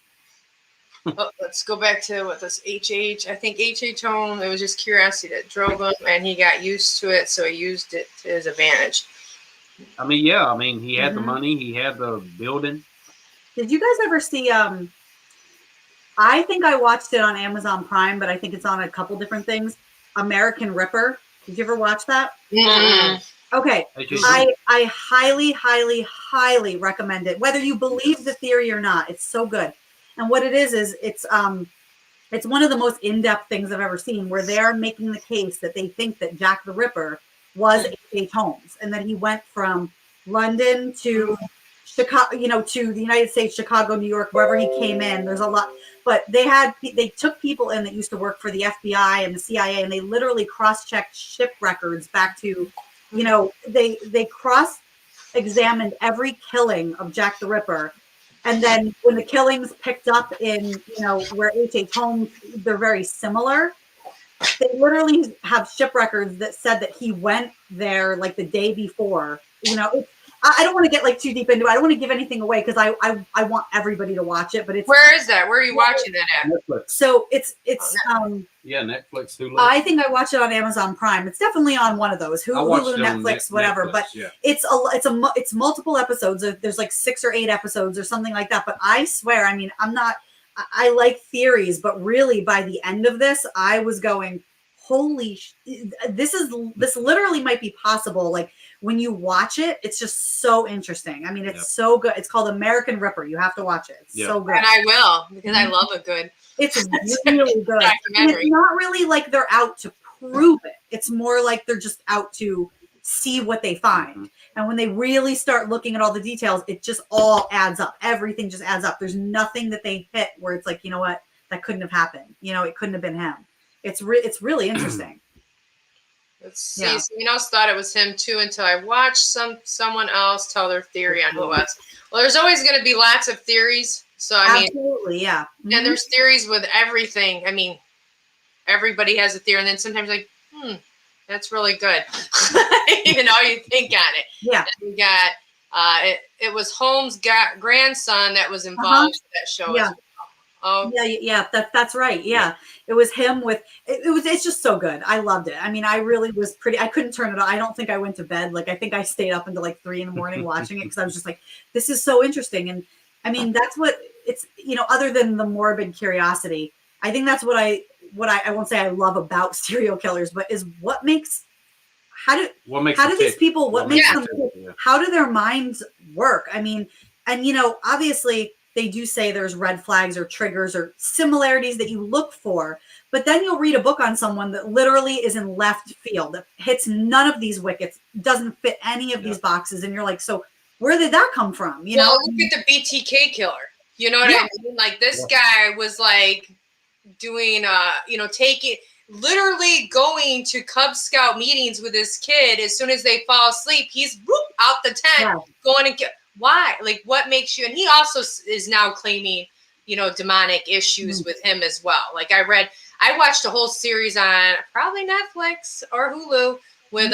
Let's go back to what this H.H. I think H.H. Holmes, it was just curiosity that drove him and he got used to it. So he used it to his advantage. I mean, yeah. I mean, he had the money. He had the building. Did you guys ever see? I think I watched it on Amazon Prime, but I think it's on a couple different things. American Ripper. Did you ever watch that? Okay. I highly, highly, highly recommend it. Whether you believe the theory or not, it's so good. And what it is it's one of the most in-depth things I've ever seen, where they're making the case that they think that Jack the Ripper was H.H. Holmes, and that he went from London to Chicago, to the United States, Chicago, New York, wherever he came in. There's a lot, but they took people in that used to work for the FBI and the CIA, and they literally cross-checked ship records back to, they cross-examined every killing of Jack the Ripper. And then when the killings picked up in, where H.H. Holmes, they're very similar. They literally have ship records that said that he went there like the day before. I don't want to get like too deep into it. I don't want to give anything away because I want everybody to watch it. But it's Where is that? Where are you watching that at? Netflix. So it's Yeah, Netflix, Hulu. I think I watch it on Amazon Prime. It's definitely on one of those Hulu, Netflix, whatever. But yeah. it's multiple episodes. There's like 6 or 8 episodes or something like that. But I swear, I like theories, but really by the end of this, I was going, this literally might be possible. Like when you watch it, it's just so interesting. It's so good. It's called American Ripper. You have to watch it. It's so good. And I will, because I love a good. It's really good. And it's not really like they're out to prove it. It's more like they're just out to see what they find. Mm-hmm. And when they really start looking at all the details, it just all adds up. Everything just adds up. There's nothing that they hit where it's like, you know what, that couldn't have happened. It couldn't have been him. It's really interesting. Let's see. Yeah. Someone else thought it was him too until I watched someone else tell their theory on who it was. Well, there's always going to be lots of theories. So absolutely, yeah. Mm-hmm. And there's theories with everything. Everybody has a theory, and then sometimes like, that's really good. You think on it. Yeah. And we got it was Holmes' grandson that was involved in that show. Yeah. As well. Oh. Yeah. That's right. Yeah. It was him with it's just so good. I loved it. I really was I couldn't turn it on. I don't think I went to bed. Like I think I stayed up until like 3 a.m. watching it because I was just like, this is so interesting. And that's what it's, other than the morbid curiosity, I think that's what I won't say I love about serial killers, but is what makes these people, what makes them, how do their minds work? Obviously they do say there's red flags or triggers or similarities that you look for, but then you'll read a book on someone that literally is in left field, that hits none of these wickets, doesn't fit any of these boxes. And you're like, so where did that come from? Look at the BTK killer. You know what I mean? Like this guy was like doing, literally going to Cub Scout meetings with his kid. As soon as they fall asleep, he's out the tent going and why? Like what makes you? And he also is now claiming, demonic issues with him as well. Like I watched a whole series on probably Netflix or Hulu with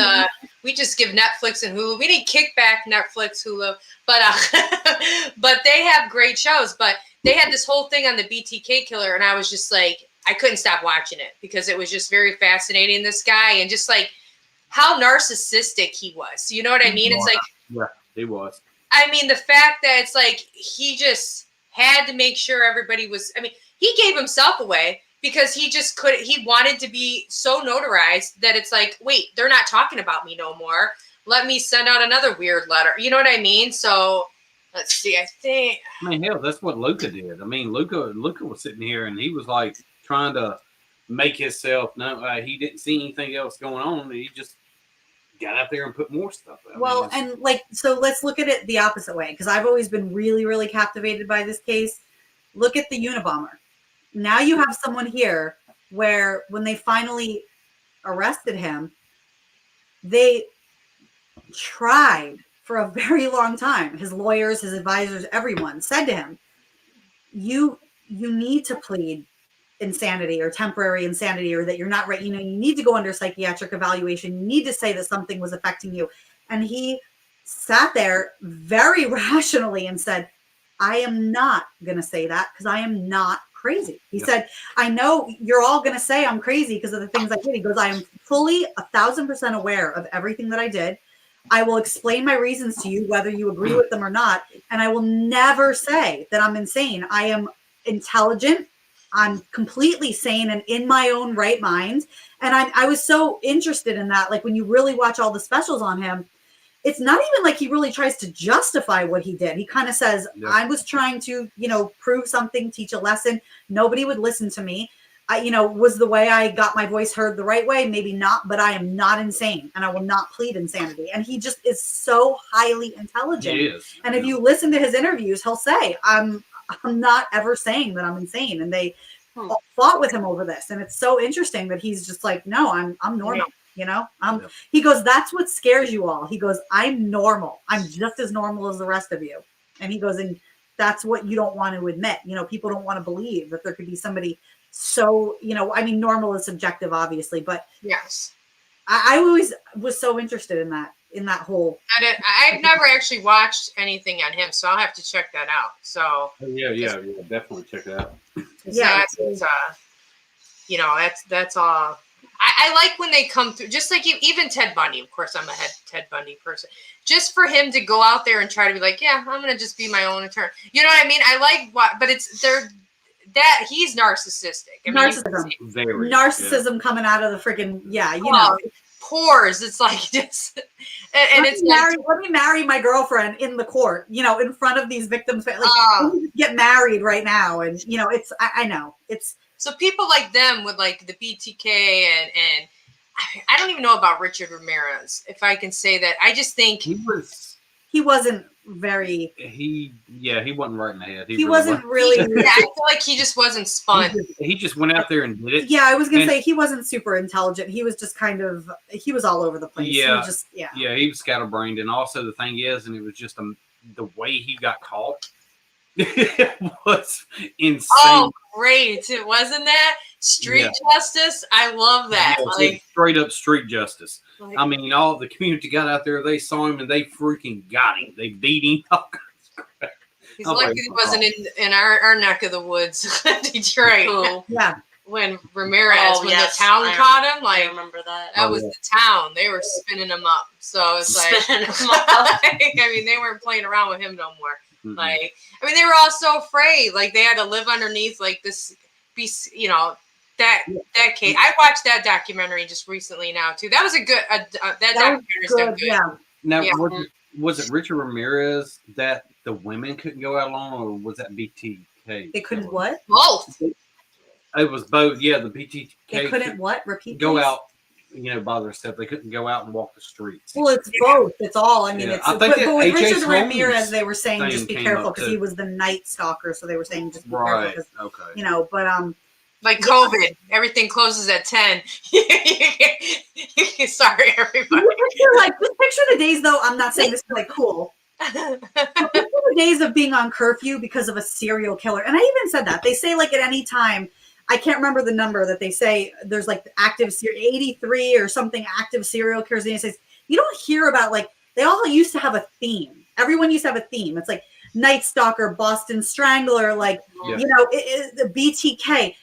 we just give Netflix and Hulu. We didn't kick back Netflix, Hulu, but they have great shows. But they had this whole thing on the BTK killer, and I was just like, I couldn't stop watching it because it was just very fascinating. This guy and just like how narcissistic he was. You know what I mean? It's like he was. The fact that it's like he just had to make sure everybody was. He gave himself away. Because he just he wanted to be so notarized that it's like, wait, they're not talking about me no more. Let me send out another weird letter. You know what I mean? So let's see. I think. Hell, that's what Luca did. Luca was sitting here and he was like trying to make himself know he didn't see anything else going on. He just got out there and put more stuff out. So let's look at it the opposite way because I've always been really, really captivated by this case. Look at the Unabomber. Now you have someone here where when they finally arrested him, they tried for a very long time. His lawyers, his advisors, everyone said to him, you need to plead insanity or temporary insanity or that you're not right. You need to go under psychiatric evaluation. You need to say that something was affecting you. And he sat there very rationally and said, I am not going to say that because I am not crazy. He said, I know you're all going to say I'm crazy because of the things I did. He goes, I am fully 1,000% aware of everything that I did. I will explain my reasons to you, whether you agree with them or not. And I will never say that I'm insane. I am intelligent. I'm completely sane and in my own right mind. And I was so interested in that. Like when you really watch all the specials on him, it's not even like he really tries to justify what he did. He kind of says, I was trying to, prove something, teach a lesson. Nobody would listen to me. was the way I got my voice heard the right way? Maybe not, but I am not insane, and I will not plead insanity. And he just is so highly intelligent. He is. And if you listen to his interviews, he'll say, I'm not ever saying that I'm insane. And they fought with him over this. And it's so interesting that he's just like, no, I'm normal. He goes, that's what scares you all. He goes, I'm normal. I'm just as normal as the rest of you. And he goes, and that's what you don't want to admit. People don't want to believe that there could be somebody so, normal is subjective, obviously, but yes, I always was so interested in that whole. I've never actually watched anything on him, so I'll have to check that out. So yeah, definitely check it out. Yeah, that's all. I like when they come through, just like even Ted Bundy. Of course, I'm a Ted Bundy person. Just for him to go out there and try to be like, yeah, I'm gonna just be my own attorney. You know what I mean? I like but that he's narcissistic. Narcissism coming out of the freaking pores. It's like just and let me marry my girlfriend in the court, in front of these victims. Like, let me just get married right now, and it's I know it's. So people like them with like the BTK and I don't even know about Richard Ramirez, if I can say that. I just think he wasn't very. He wasn't right in the head. He wasn't really. Yeah, I feel like he just wasn't spun. He just went out there and did it. Yeah, I was gonna say he wasn't super intelligent. He was just he was all over the place. Yeah, he was scatterbrained, and also the thing is, and it was just the way he got caught. It was insane. Oh, great! It wasn't that street justice. I love that. Yeah, straight up street justice. All the community got out there. They saw him and they freaking got him. They beat him. He's lucky he wasn't in our neck of the woods, Detroit. Cool. Yeah. When Ramirez, the town caught him, I remember that. That was the town. They were spinning him up. So it's like, they weren't playing around with him no more. Mm-hmm. They were all so afraid. Like, they had to live underneath, like, this, that case. I watched that documentary just recently now, too. That was a good, that documentary's done good. Yeah. Now, was it Richard Ramirez that the women couldn't go out alone, or was that BTK? They couldn't what? Both. It was both. Yeah, the BTK. They couldn't what? Repeat. Go out. By themselves. They couldn't go out and walk the streets. Well, it's both. It's all. But with Richard Holmes Ramirez, they were saying just be careful because he was the night stalker. So they were saying just be careful. Okay. But like COVID, everything closes at 10. Sorry, everybody. Just picture the days, though. I'm not saying this is like cool. Picture the days of being on curfew because of a serial killer. And I even said that. They say like at any time. I can't remember the number that they say there's like active 83 or something active serial killers. And it says you don't hear about they all used to have a theme. Everyone used to have a theme. It's like Night Stalker, Boston Strangler, the BTK,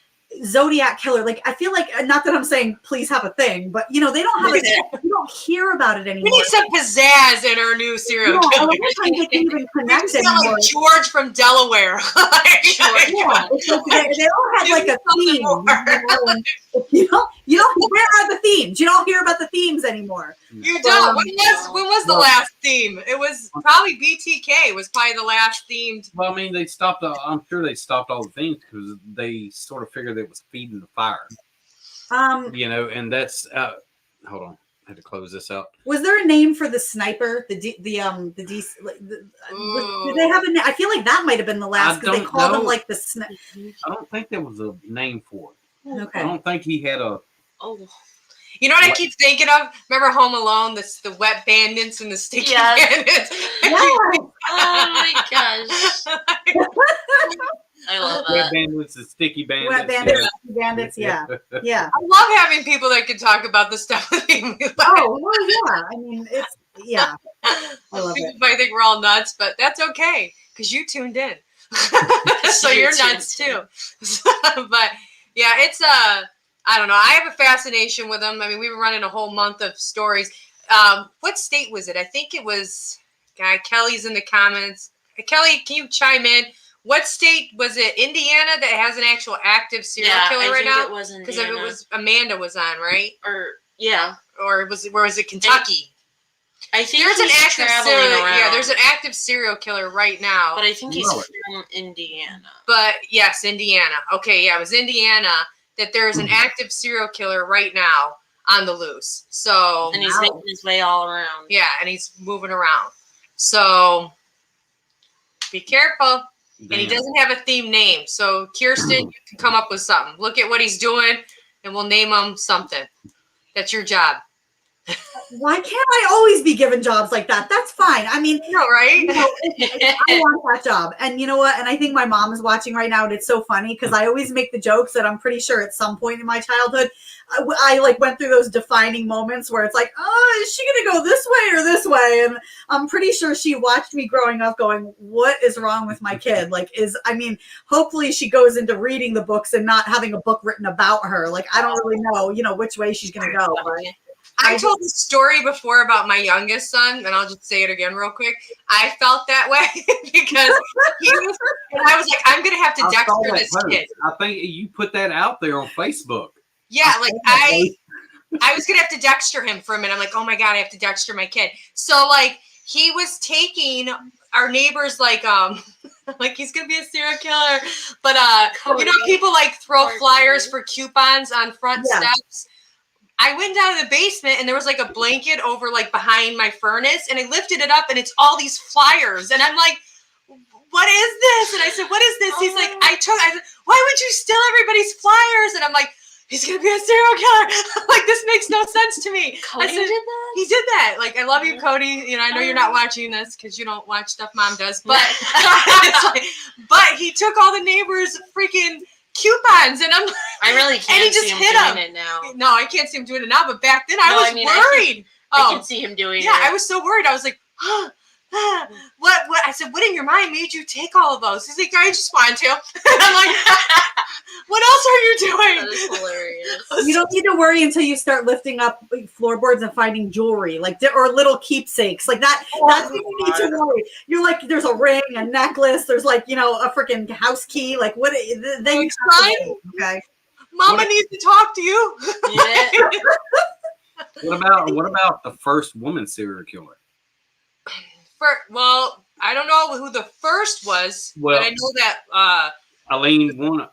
Zodiac Killer. I feel like, not that I'm saying please have a thing, but they don't have you don't hear about it anymore. We need some pizzazz in our new serial killer. They can't even connect anymore. Like George from Delaware. They all had like a theme. You don't where are the themes? You don't hear about the themes anymore. You don't. When was the last theme? It was probably BTK was probably the last themed. Well, they stopped. I'm sure they stopped all the themes because they sort of figured it was feeding the fire. And that's hold on. I had to close this out. Was there a name for the sniper? Did they have a name? I feel like that might have been the last because they called him like the sniper. I don't think there was a name for it. Okay. I don't think he had a. Oh. You know what I keep thinking of? Remember Home Alone? The wet bandits and the sticky bandits. Yeah. Oh my gosh. I love that. Wet bandits and sticky bandits. Wet bandits, bandits. Yeah. Yeah. I love having people that can talk about the stuff with me. Oh, well, yeah. It's I love it. People might think we're all nuts, but that's okay because you tuned in. So you're nuts too. But yeah, it's I don't know. I have a fascination with them. We were running a whole month of stories. What state was it? I think it was. Kelly's in the comments. Kelly, can you chime in? What state was it? Indiana that has an actual active serial killer right now? It was Indiana. Because it was Amanda was on, right? Or was it Kentucky? I think there's he's an active traveling around. Yeah, there's an active serial killer right now. But I think he's from Indiana. But yes, Indiana. Okay, yeah, it was Indiana that there's an active serial killer right now on the loose. So And he's making his way all around. yeah, and he's moving around. So be careful. Damn. And he doesn't have a theme name. So Kirstin, you can come up with something. Look at what he's doing, and we'll name him something. That's your job. Why can't I always be given jobs like that? That's fine. I mean, You know, right? I want that job. And you know what? And I think my mom is watching right now, and it's so funny because I always make the jokes that I'm pretty sure at some point in my childhood, I like went through those defining moments where it's like, oh, is she going to go this way or this way? And I'm pretty sure she watched me growing up going, what is wrong with my kid? Like, hopefully she goes into reading the books and not having a book written about her. Like, I don't really know, which way she's going to go. But I told the story before about my youngest son, and I'll just say it again real quick. I felt that way because and I was like, I'm going to have to I saw Dexter that this post. kid. I think you put that out there on Facebook. Yeah, like I was going to have to Dexter him for a minute. I'm like, oh my God, I have to Dexter my kid. So like he was taking our neighbors like he's going to be a serial killer. But people like throw flyers for coupons on front steps. I went down to the basement and there was like a blanket over like behind my furnace, and I lifted it up and it's all these flyers, and I'm like, what is this? And I said, what is this? He's like, I said, why would you steal everybody's flyers? And I'm like, he's gonna be a serial killer. Like, this makes no sense to me. Cody I said, did that? He did that. Like, I love you, Cody. You know, I know you're not watching this because you don't watch stuff Mom does, but but he took all the neighbors' freaking coupons, and I really can't and he just see him hit doing him. it now. No, I can't see him doing it now, but back then I was worried. I can see him doing it. Yeah, I was so worried. I was like, what? I said, what in your mind made you take all of those? He's like, I just wanted to. And I'm like, what else are you doing? That is hilarious. you don't need to worry until you start lifting up floorboards and finding jewelry, or little keepsakes like that. That's when you need to worry. You're like, there's a ring, a necklace. There's like, a freaking house key. Like what? Then you crying. Okay. Mama needs to talk to you. Yeah. What about the first woman serial killer? Well, I don't know who the first was, but I know that Eileen Warner.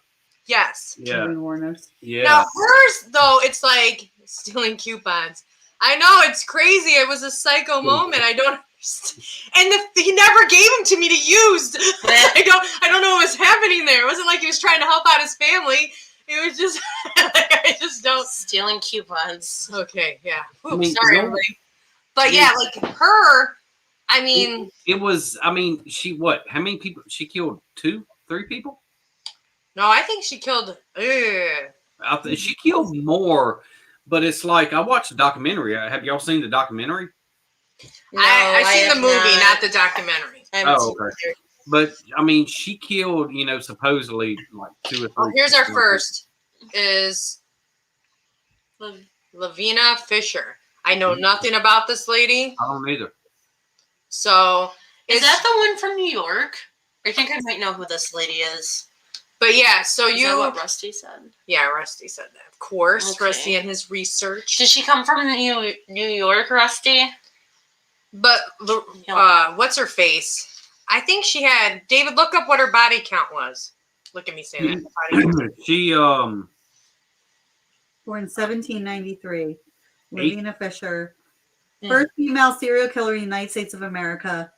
Yes. Yeah. Warner's. Yeah. Now hers though, it's like stealing coupons. I know, it's crazy. It was a psycho moment. I don't understand. And he never gave them to me to use. I don't know what was happening there. It wasn't like he was trying to help out his family. It was just I just don't Stealing coupons. Okay, yeah. Oops, I mean, sorry, everybody. But yeah, like her. I mean, it was. I mean, how many people? She killed 2, 3 people. no, I think she killed. She killed more, but it's like I watched the documentary. Have y'all seen the documentary? No, I've seen the have movie, not the documentary. I haven't seen Okay. it. But I mean, she killed, supposedly like 2 or 3. Oh, here's our first. Is Lavina Fisher. I know nothing about this lady, I don't either. so Is that the one from New York? I think I might know who this lady is. But yeah, so Is that what Rusty said? Yeah, Rusty said that. Of course, Okay. Rusty and his research. Did she come from New York, Rusty? But what's her face? I think she had David. Look up what her body count was. Look at me saying that. Body count. She Born in 1793. Lavina Fisher. First female serial killer in the United States of America.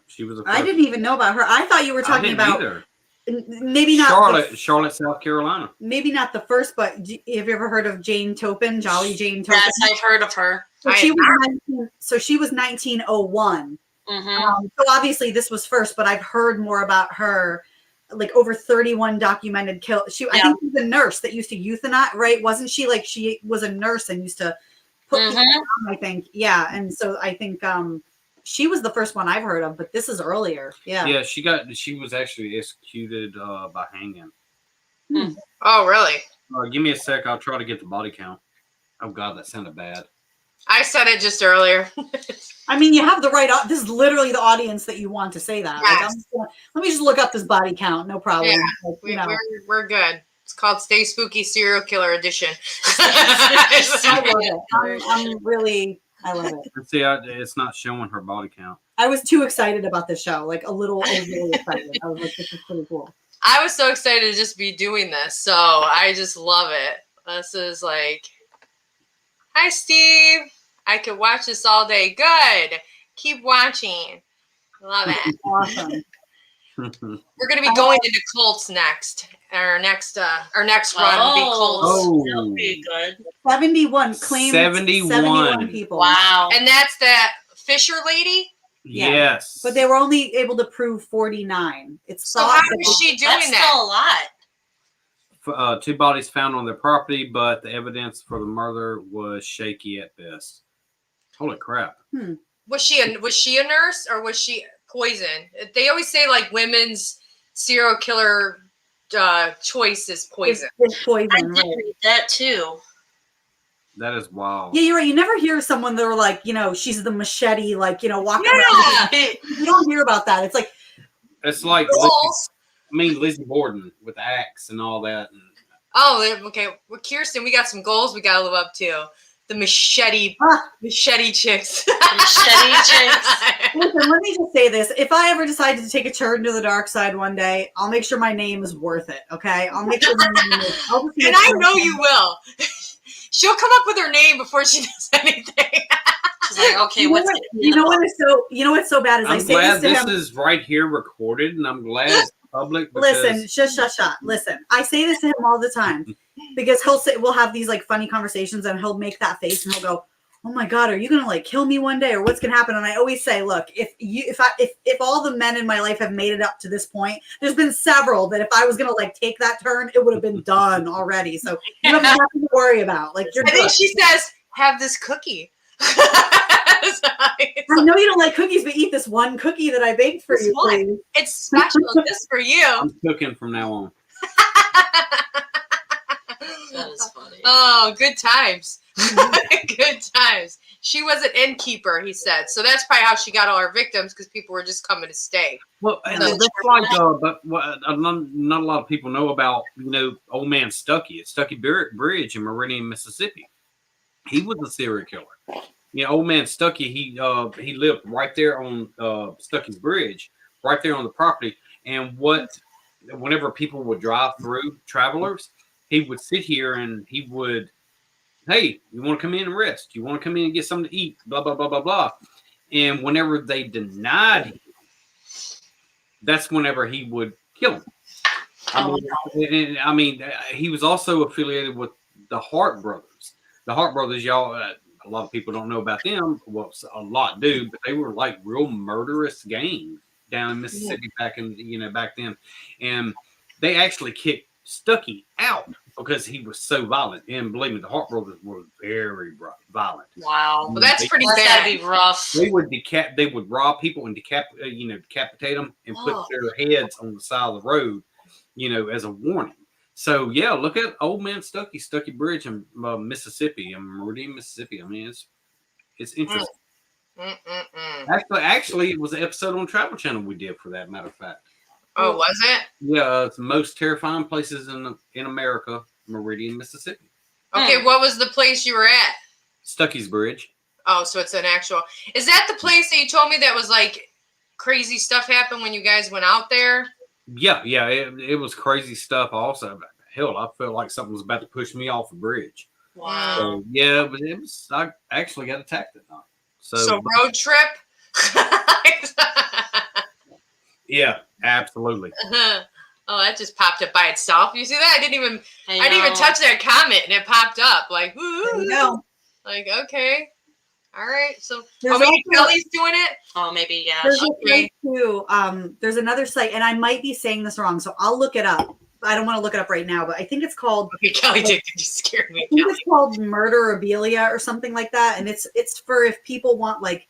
she was. I didn't even know about her. I thought you were talking about either. maybe not Charlotte, South Carolina. maybe not the first, but have you ever heard of Jane Topin, Jolly Jane Topin? Yes, I've heard of her. So she was 1901. Mm-hmm. So obviously this was first, but I've heard more about her. Like over 31 documented kill. I think she was a nurse that used to euthanize, right? Wasn't she like she was a nurse and used to put people down, I think. Yeah, and so I think she was the first one I've heard of, but this is earlier. Yeah. Yeah, she was actually executed by hanging. Oh, really? Give me a sec. I'll try to get the body count. Oh God, that sounded bad. I said it just earlier. I mean, you have the right. This is literally the audience that you want to say that. Yes. Like, let me just look up this body count. No problem. Yeah, Like, we're good. It's called Stay Spooky Serial Killer Edition. I love it. I'm really I love it. And see, it's not showing her body count. I was too excited about this show, like a little overly excited. I was like, this is pretty cool. I was so excited to just be doing this, so I just love it. This is like, hi, Steve. I could watch this all day. Good. Keep watching. Love it. Awesome. We're gonna be going into cults next. Our next run will be cults. Oh. That'll be good. 71 claimed 71 people. Wow. And that's that Fisher lady. Yeah. Yes. But they were only able to prove 49. It's So thought how that- is she doing That's that? still a lot. 2 bodies found on their property, but the evidence for the murder was shaky at best. Holy crap. Was she a nurse or was she poison? They always say like women's serial killer choice is poison. It's poison, I did right? read that too. That is wild. Yeah, you're right. You never hear someone that are like, she's the machete, like, walking Yeah. around. You don't hear about that. It's like, It's like Goals. Lizzie Borden with the axe and all that. And Oh, okay. Well, Kirstin, we got some goals we gotta live up to. The machete chicks. Machete chicks. listen, let me just say this. If I ever decide to take a turn to the dark side one day, I'll make sure my name is worth it, okay? I'll make sure my name is. I'll just make And I sure- know you will. She'll come up with her name before she does anything. She's like, okay, You know what's so bad is I I'm say glad this to this him. is right here recorded, and I'm glad it's public. Because Listen, shush. Listen, I say this to him all the time because we'll have these like funny conversations and he'll make that face and he'll go, "Oh my God, are you gonna like kill me one day or what's gonna happen?" And I always say, look, if all the men in my life have made it up to this point, there's been several that if I was gonna like take that turn, it would have been done already. So you have nothing to worry about. Like you're I think good. she says, have this cookie. I know you don't like cookies, but eat this one cookie that I baked for This you, one. please. It's special just for you. I'm cooking from now on. That is funny. Oh, good times. Good times. She was an innkeeper, he said. So that's probably how she got all her victims because people were just coming to stay. Well, So- that's like, but what not a lot of people know about, Old Man Stuckey at Stuckey Bridge in Meridian, Mississippi. He was a serial killer. Old Man Stuckey, he lived right there on Stuckey's Bridge, right there on the property. And whenever people would drive through, travelers, he would sit here and he would, hey, you want to come in and rest? You want to come in and get something to eat? Blah, blah, blah, blah, blah. And whenever they denied him, that's whenever he would kill him. I mean, he was also affiliated with the Hart brothers. The Hart brothers, y'all, a lot of people don't know about them. Well, a lot do, but they were like real murderous gangs down in Mississippi back then. And they actually kicked Stuckey out because he was so violent. And believe me, the Hart brothers were very violent. Wow. Well, that's pretty That's bad. gotta be rough. They would rob people and decapitate them and put their heads on the side of the road, as a warning. So yeah, look at Old Man Stuckey Bridge in Mississippi, in Meridian, Mississippi. I mean, it's interesting. Actually, it was an episode on Travel Channel we did, for that matter of fact. Oh, was it? Yeah, it's the most terrifying places in America, Meridian, Mississippi. Okay, what was the place you were at? Stuckey's Bridge. Oh, so it's an actual. Is that the place that you told me that was like crazy stuff happened when you guys went out there? Yeah, it was crazy stuff. Also, hell, I felt like something was about to push me off the bridge. Wow. So yeah, but it was. I actually got attacked that night. So road trip. Yeah, absolutely. Oh, that just popped up by itself. You see that? I didn't even know. touch that comment, and it popped up like, woo. There you go. Like, okay, all right. So, There's maybe also- Kelly's doing it. Oh, maybe, yeah. There's a Okay. site too. There's another site, and I might be saying this wrong, so I'll look it up. I don't want to look it up right now, but I think it's called. Okay, Kelly did. You scared me. I think Kelly. it's called Murderabilia or something like that, and it's for if people want like.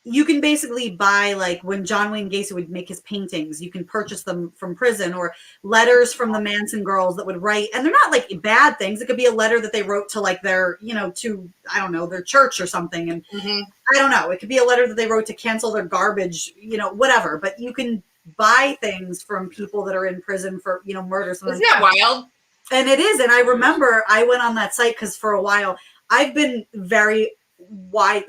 You can basically buy, like when John Wayne Gacy would make his paintings, you can purchase them from prison, or letters from the Manson girls that would write, and they're not like bad things. It could be a letter that they wrote to like their, to, I don't know, their church or something. And I don't know, it could be a letter that they wrote to cancel their garbage, whatever. But you can buy things from people that are in prison for, murder. Isn't that wild? And it is. And I remember I went on that site because for a while I've been very why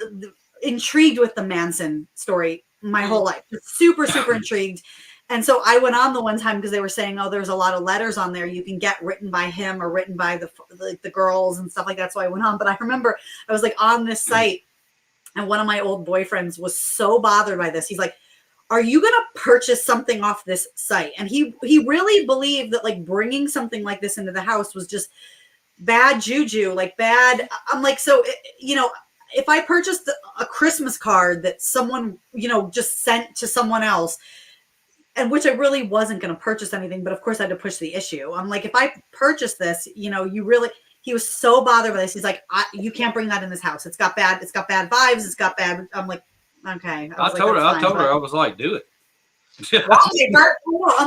intrigued with the Manson story my whole life. Just super, super intrigued. And so I went on the one time because they were saying, oh, there's a lot of letters on there you can get written by him or written by the girls and stuff like that. So I went on. But I remember I was like on this site, and one of my old boyfriends was so bothered by this. He's like, are you going to purchase something off this site? And he really believed that like bringing something like this into the house was just bad juju, like bad. I'm like, so, you know, if I purchased a Christmas card that someone, you know, just sent to someone else, and which I really wasn't going to purchase anything, but of course I had to push the issue. I'm like, if I purchase this, you know, he was so bothered by this. He's like, you can't bring that in this house. It's got bad vibes. It's got bad. I'm like, okay. I told her, I was like, do it. I'm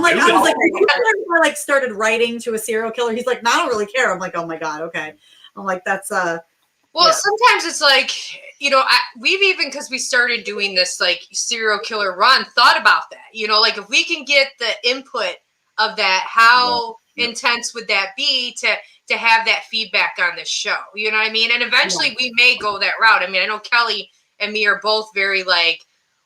like, I was like, I like started writing to a serial killer. He's like, no, I don't really care. I'm like, oh my God. Okay. I'm like, that's well, sometimes it's like, you know, we've even, because we started doing this like serial killer run, thought about that. You know, like if we can get the input of that, how intense would that be to have that feedback on this show? You know what I mean? And eventually we may go that route. I mean, I know Kelly and me are both very like,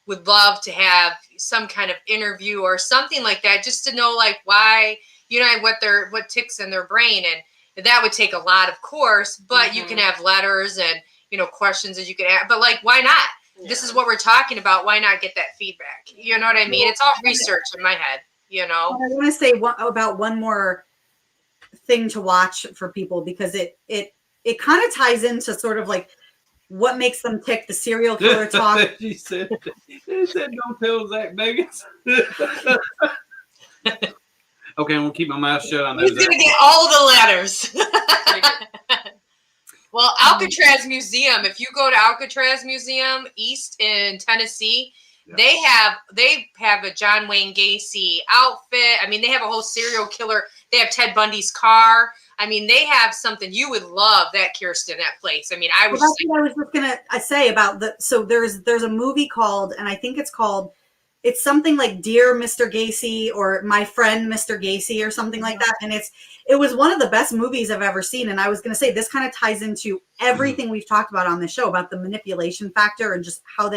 would love to have some kind of interview or something like that, just to know like why, you know, what ticks in their brain. And that would take a lot, of course, but you can have letters and, you know, questions that you can ask, but like, why not? Yeah. This is what we're talking about. Why not get that feedback? You know what I mean? It's all research in my head, you know? I want to say about one more thing to watch for people, because it kind of ties into sort of like what makes them tick, the serial killer talk. She said, don't tell Zach Bagans. Okay, I'm going to keep my mouth shut on that. He's going to get all the letters. Well, Alcatraz Museum, if you go to Alcatraz Museum East in Tennessee, they have a John Wayne Gacy outfit. I mean, they have a whole serial killer. They have Ted Bundy's car. I mean, they have something. You would love that, Kirstin, that place. I mean, I was just going to say about so there's a movie called, and I think it's something like Dear Mr. Gacy or My Friend Mr. Gacy or something like that. And it was one of the best movies I've ever seen. And I was going to say, this kind of ties into everything we've talked about on the show about the manipulation factor and just how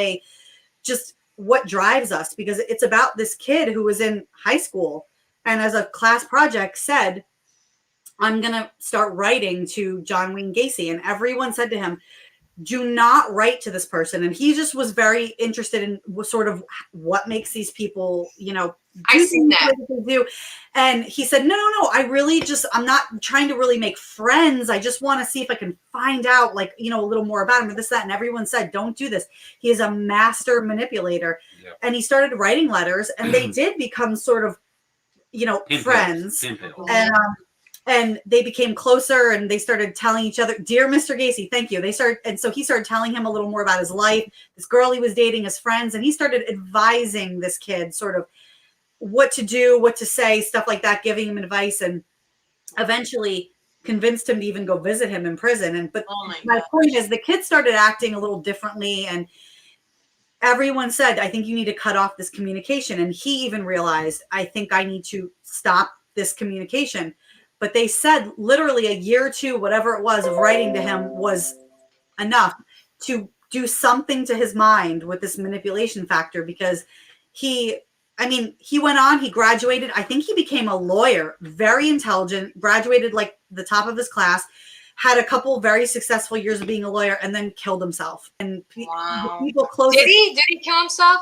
what drives us, because it's about this kid who was in high school and as a class project said, I'm going to start writing to John Wayne Gacy. And everyone said to him, do not write to this person. And he just was very interested in sort of what makes these people, you know, I seen that. They do. And he said, no, I'm not trying to really make friends. I just want to see if I can find out, like, you know, a little more about him or this, that. And everyone said, don't do this. He is a master manipulator. Yep. And he started writing letters and they did become sort of, you know, friends. And they became closer and they started telling each other, Dear Mr. Gacy, thank you. And so he started telling him a little more about his life, this girl he was dating, his friends, and he started advising this kid sort of what to do, what to say, stuff like that, giving him advice, and eventually convinced him to even go visit him in prison. But my point is the kid started acting a little differently, and everyone said, I think you need to cut off this communication. And he even realized, I think I need to stop this communication. But they said literally a year or two, whatever it was, of writing to him was enough to do something to his mind with this manipulation factor, because he went on, he graduated. I think he became a lawyer, very intelligent, graduated like the top of his class, had a couple very successful years of being a lawyer, and then killed himself. And the people closest, Did he kill himself?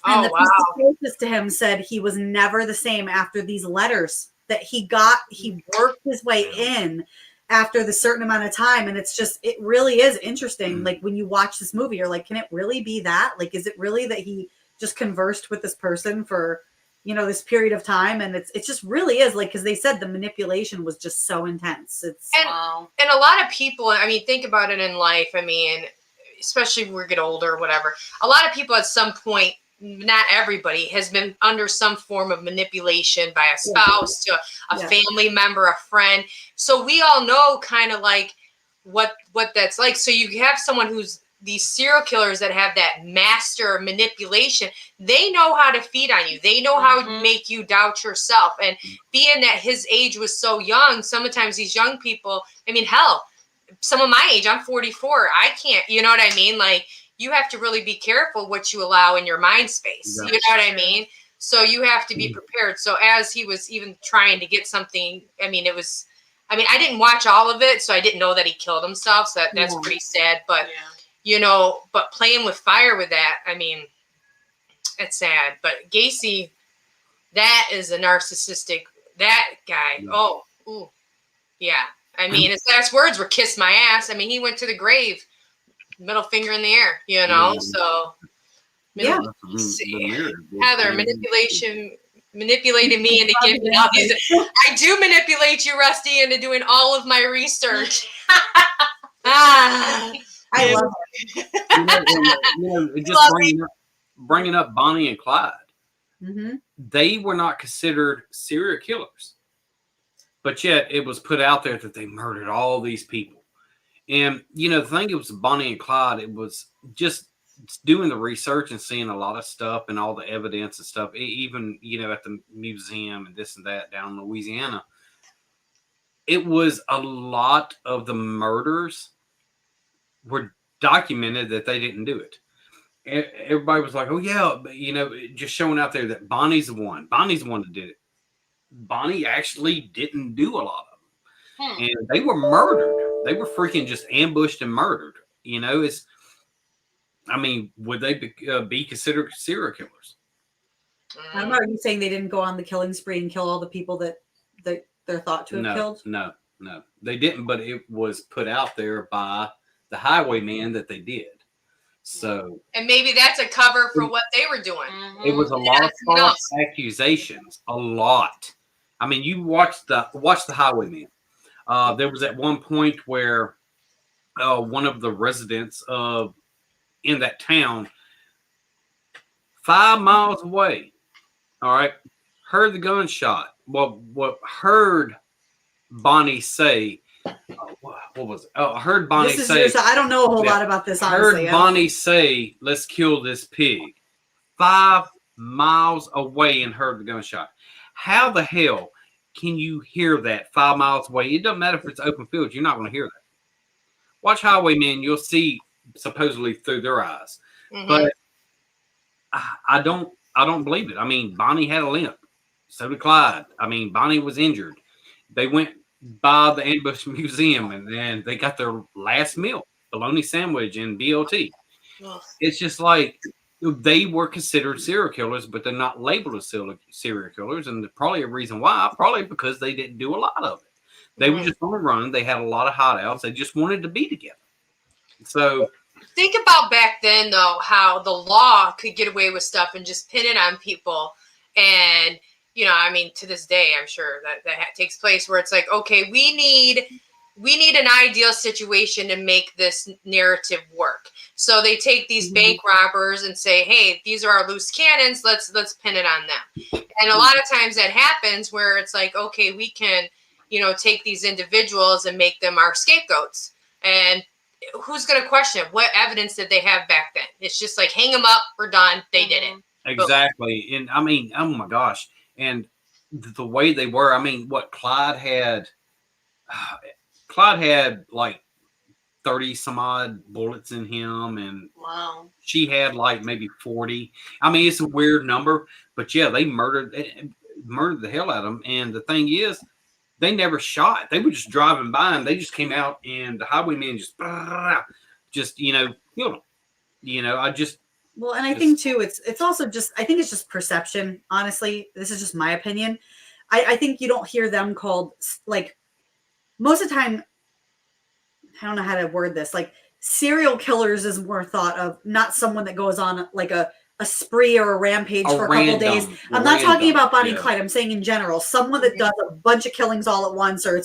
And the people closest to him said he was never the same after these letters that he got. He worked his way in after the certain amount of time. And it's just, it really is interesting. Like when you watch this movie, you're like, can it really be that? Like, is it really that he just conversed with this person for, you know, this period of time? And it just really is like, because they said the manipulation was just so intense. And a lot of people, I mean, think about it in life. I mean, especially when we get older or whatever, a lot of people at some point, not everybody, has been under some form of manipulation by a spouse, to a family member, a friend. So we all know kind of like what that's like. So you have someone who's these serial killers that have that master manipulation. They know how to feed on you. They know how to make you doubt yourself. And being that his age was so young, sometimes these young people, I mean, hell, someone my age, I'm 44. I can't, you know what I mean? Like, you have to really be careful what you allow in your mind space. You know what I mean? So you have to be prepared. So as he was even trying to get something, I mean, I didn't watch all of it, so I didn't know that he killed himself. So that's pretty sad. But, but playing with fire with that, I mean, it's sad. But Gacy, that is a narcissistic, that guy. Yeah. Oh, ooh, yeah. I mean, his last words were "kiss my ass." I mean, he went to the grave, middle finger in the air, So, Heather, manipulated me into giving all these. I do manipulate you, Rusty, into doing all of my research. I love it. Just bringing up Bonnie and Clyde. Mm-hmm. They were not considered serial killers, but yet it was put out there that they murdered all these people. And, the thing, it was Bonnie and Clyde. It was just doing the research and seeing a lot of stuff and all the evidence and stuff, even, at the museum and this and that down in Louisiana. It was a lot of the murders were documented that they didn't do it. Everybody was like, oh, yeah, but, just showing out there that Bonnie's the one. Bonnie's the one that did it. Bonnie actually didn't do a lot of them. And they were murdered. They were freaking just ambushed and murdered. Would they be considered serial killers? I don't know. Are you saying they didn't go on the killing spree and kill all the people that they're thought to have killed? No. They didn't, but it was put out there by the highwayman that they did. So, and maybe that's a cover for what they were doing. It was a lot of false accusations. A lot. I mean, you watch the highwayman. There was at one point where one of the residents in that town, 5 miles away, all right, heard the gunshot. Well, what heard Bonnie say? What was it? Oh, I heard Bonnie say. I don't know a whole lot about this, honestly. Heard Bonnie say, "Let's kill this pig." 5 miles away and heard the gunshot. How the hell can you hear that 5 miles away? It doesn't matter if it's open field. You're not going to hear that. Watch Highwaymen. You'll see supposedly through their eyes. Mm-hmm. But I don't believe it. I mean, Bonnie had a limp. So did Clyde. I mean, Bonnie was injured. They went by the Ambush Museum and then they got their last meal, bologna sandwich and BLT. Oh. It's just like they were considered serial killers, but they're not labeled as serial killers. And probably a reason why, probably because they didn't do a lot of it. They were just on the run. They had a lot of hideouts. They just wanted to be together. So think about back then, though, how the law could get away with stuff and just pin it on people. And, to this day, I'm sure that takes place where it's like, okay, we need an ideal situation to make this narrative work. So they take these bank robbers and say, hey, these are our loose cannons. Let's pin it on them. And a lot of times that happens where it's like, okay, we can, take these individuals and make them our scapegoats. And who's going to question what evidence did they have back then? It's just like, hang them up, we're done. They did it. Exactly. And I mean, oh my gosh. And the way they were, Clyde had like 30 some odd bullets in him. And wow, she had like maybe 40. I mean, it's a weird number, but yeah, they murdered the hell out of them. And the thing is, they never shot. They were just driving by and they just came out and the highwaymen just killed them. Well, and I think too, it's also just, I think it's just perception. Honestly, this is just my opinion. I think you don't hear them called, like, most of the time, I don't know how to word this, like serial killers is more thought of not someone that goes on like a spree or a rampage for a couple days. I'm not talking about Bonnie and Clyde. I'm saying in general, someone that does a bunch of killings all at once, or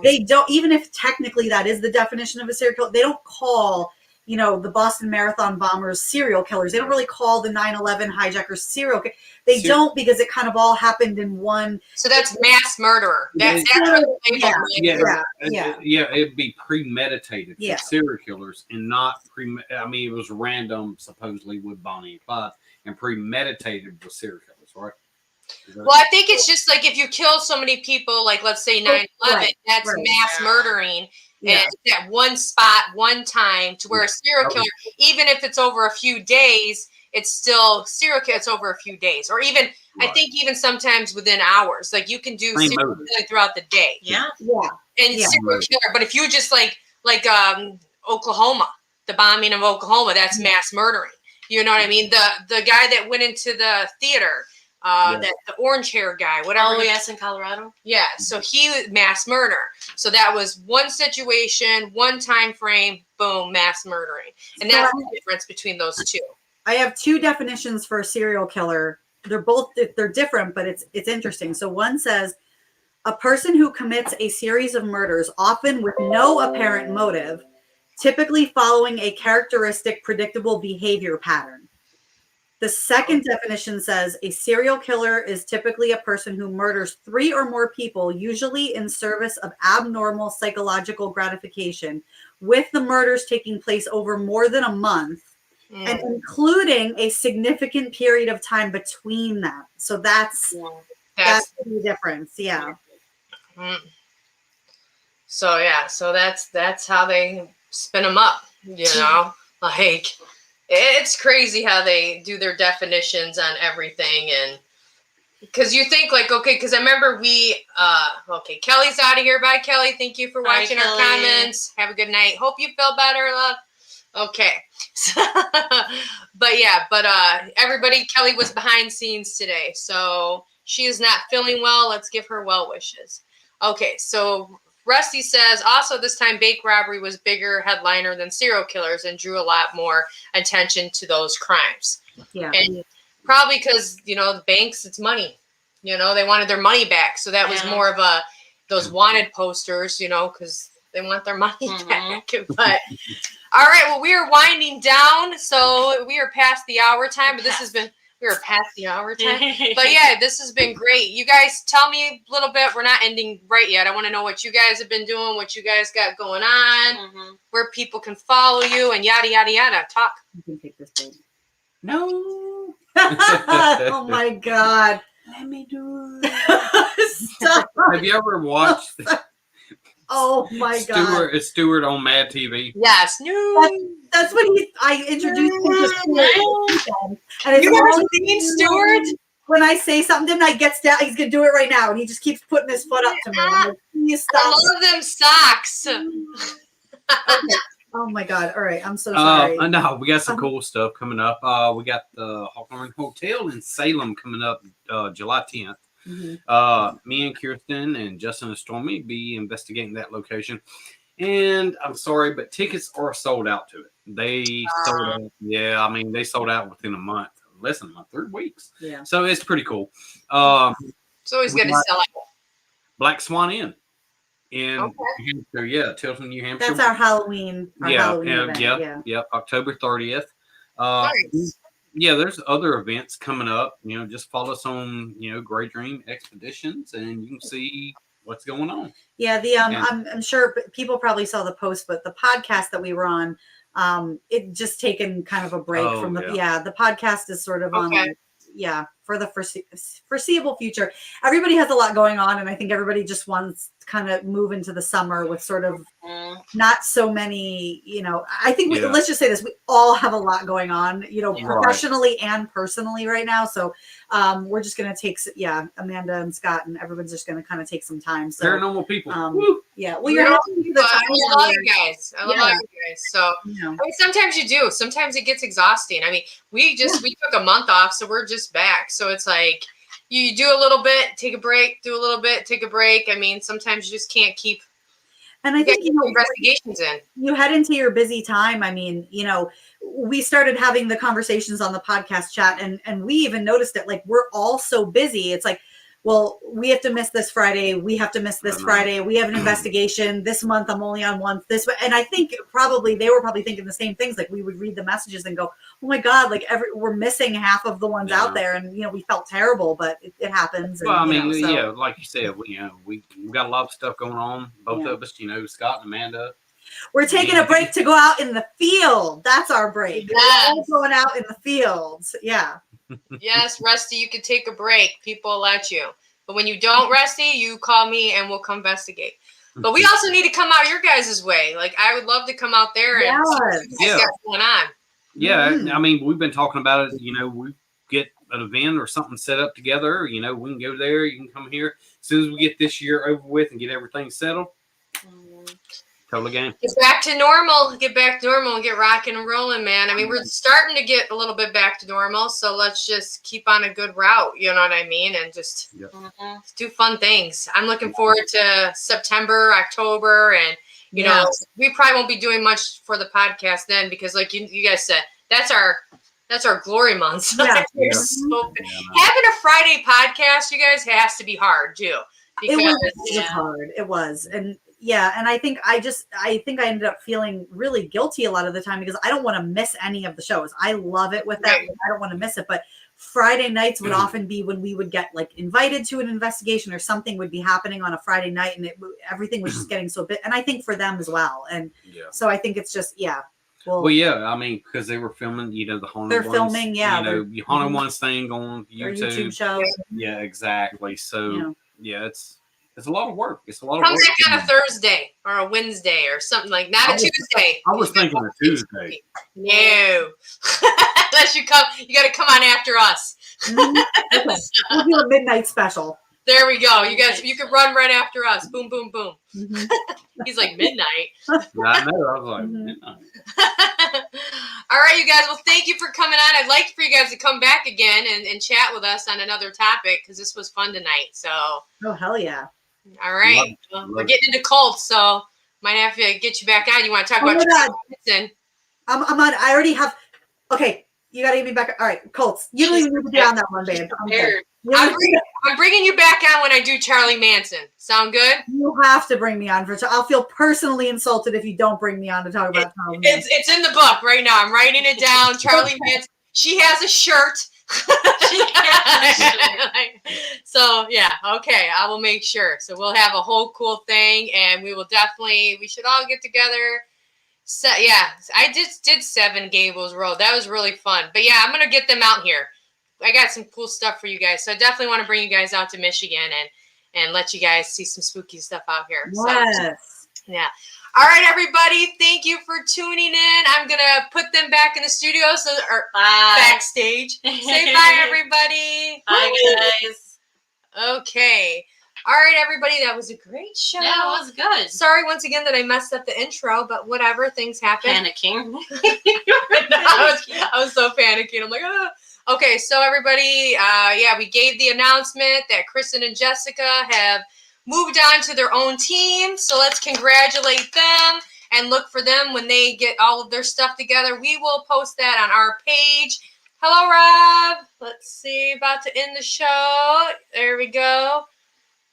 they don't, even if technically that is the definition of a serial killer, they don't call, the Boston Marathon bombers serial killers. They don't really call the 9/11 hijackers serial killers. They don't, because it kind of all happened in one. So that's mass murderer. That's it'd be premeditated for serial killers and not it was random, supposedly, with Bonnie and Clyde, and premeditated with serial killers, right? Well, I think it's just like if you kill so many people, like let's say 9/11, that's mass murdering. Yeah. And it's at one spot, one time, to where a serial killer, even if it's over a few days, it's still serial killer. It's over a few days, or even I think even sometimes within hours. Like you can do Same serial motive. killing throughout the day. Yeah. Yeah. And Yeah. serial killer. But if you just like Oklahoma, the bombing of Oklahoma, that's mass murdering. You know what I mean? The guy that went into the theater, that the orange hair guy, whatever. Oh, yes, in Colorado. Yeah, so he mass murder. So that was one situation, one time frame, boom, mass murdering. And that's the difference between those two. I have two definitions for a serial killer. They're different, but it's interesting. So one says a person who commits a series of murders, often with no apparent motive, typically following a characteristic predictable behavior pattern. The second definition says a serial killer is typically a person who murders 3 or more people, usually in service of abnormal psychological gratification, with the murders taking place over more than a month and including a significant period of time between them. So that's the difference. Yeah. So yeah, so that's how they spin them up, you know. Like it's crazy how they do their definitions on everything. And because you think like, okay, because I remember Kelly's out of here. Bye, Kelly. Thank you for watching our comments. Have a good night. Hope you feel better, love. Okay. but everybody, Kelly was behind scenes today, so she is not feeling well. Let's give her well wishes. Okay, so Rusty says, also this time bank robbery was bigger headliner than serial killers and drew a lot more attention to those crimes. Yeah. And probably because, the banks, it's money. They wanted their money back. So that was more of those wanted posters, because they want their money back. But all right, well, we are winding down. So we are past the hour time, but we are past the hour time. But yeah, this has been great. You guys tell me a little bit. We're not ending right yet. I want to know what you guys have been doing, what you guys got going on, where people can follow you, and yada, yada, yada. Talk. You can take this thing. No. Oh my God. Let me do it. Stop. Have you ever watched Oh my God. Stewart on Mad TV? Yes. No. That's what I introduced him to Stewart. And You ever seen Stewart? When I say something, I gets down. He's gonna do it right now, and he just keeps putting his foot up to me. I'm like, please stop. I love them socks. Okay. Oh my God. All right. I'm so sorry. No, we got some cool stuff coming up. We got the Hawthorne Hotel in Salem coming up July 10th. Me and Kirstin and Justin and Stormy be investigating that location. And I'm sorry, but tickets are sold out to it. They sold out. Yeah, I mean, they sold out within a month. Less than a month, 3 weeks. Yeah. So it's pretty cool. It's always good to sell out. Black Swan Inn in New Hampshire. Yeah, Tilton, New Hampshire. That's our Halloween. Event. Yep. October 30th. Nice. Yeah, there's other events coming up. Just follow us on, Grey Dream Expeditions, and you can see what's going on. Yeah, I'm sure people probably saw the post, but the podcast that we were on, it just taken kind of a break from the podcast is sort of on for the foreseeable future. Everybody has a lot going on, and I think everybody just wants to kind of move into the summer with sort of not so many, I think let's just say this, we all have a lot going on, professionally and personally right now. So we're just going to take, Amanda and Scott and everyone's just going to kind of take some time. So paranormal people. Yeah. Well, you're having the time. I love you guys. I love all you guys. So I mean, sometimes you do. Sometimes it gets exhausting. I mean, we took a month off, so we're just back. So it's like you do a little bit, take a break, do a little bit, take a break. I mean, sometimes you just can't keep. And I think investigations in. You head into your busy time. I mean, we started having the conversations on the podcast chat, and we even noticed it. Like, we're all so busy. It's like, well, we have to miss this Friday. We have to miss this Friday. We have an investigation this month. I'm only on one this. And I think they were probably thinking the same things. Like, we would read the messages and go, oh my God, like we're missing half of the ones out there. And, we felt terrible, but it happens. Well, I mean, like you said, we got a lot of stuff going on. Both of us, Scott and Amanda. We're taking a break to go out in the field. That's our break. Yes. We're all going out in the fields. Yeah. Yes, Rusty, you could take a break. People let you. But when you don't, Rusty, you call me and we'll come investigate. But we also need to come out your guys' way. Like, I would love to come out there and see what you guys Yeah. got going on. Yeah, Mhm. I mean, we've been talking about it. We get an event or something set up together. We can go there. You can come here. As soon as we get this year over with and get everything settled, totally game. Get back to normal. Get back to normal and get rocking and rolling, man. I mean, we're starting to get a little bit back to normal, so let's just keep on a good route. You know what I mean? And just do fun things. I'm looking forward to September, October, and you know, we probably won't be doing much for the podcast then because, like you guys said, that's our glory months. Yeah. Having a Friday podcast, you guys, has to be hard too. Because, it was hard. It was, and I think I ended up feeling really guilty a lot of the time because I don't want to miss any of the shows. I love it with that. I don't want to miss it, but Friday nights would often be when we would get like invited to an investigation or something would be happening on a Friday night, and everything was just getting so big. And I think for them as well. And so I think it's just Well, yeah, I mean, because they were filming, the Haunted they're Ones. filming, the Haunted Ones thing on YouTube YouTube. shows. Yeah, exactly. So it's a lot of work. It's a lot of come work. back on a Thursday or a Wednesday or something like not a Tuesday. I was thinking a Tuesday. No, unless you come, you got to come on after us. Okay. We'll do a midnight special. There we go. You guys, you can run right after us. Boom, boom, boom. Mm-hmm. He's like midnight. I know. I was like, midnight. All right, you guys. Well, thank you for coming on. I'd like for you guys to come back again and chat with us on another topic because this was fun tonight. So. Oh, hell yeah. All right. We're getting into cults, so might have to get you back on. You want to talk about Kirstin? I'm on. I already have. Okay, you got to get me back. All right, cults. You don't even need to be on that one, babe. I'm bringing you back on when I do Charlie Manson. Sound good? You have to bring me on for. I'll feel personally insulted if you don't bring me on to talk about Charlie Manson. It's in the book right now. I'm writing it down. Charlie Manson. She has a shirt. So yeah, okay, I will make sure. So we'll have a whole cool thing, and we should all get together. So yeah, I just did Seven Gables Road. That was really fun. But yeah, I'm gonna get them out here. I got some cool stuff for you guys. So I definitely want to bring you guys out to Michigan and let you guys see some spooky stuff out here. Yes. So, yeah. All right, everybody. Thank you for tuning in. I'm gonna put them back in the studio, or backstage. Say bye, everybody. Bye, guys. Okay. All right, everybody. That was a great show. Yeah, it was good. Sorry once again that I messed up the intro, but whatever. Things happen. Panicking. I was so panicking. I'm like, oh. Okay, so everybody, we gave the announcement that Kirstin and Jessica have moved on to their own team. So let's congratulate them and look for them when they get all of their stuff together. We will post that on our page. Hello, Rob. Let's see, about to end the show. There we go.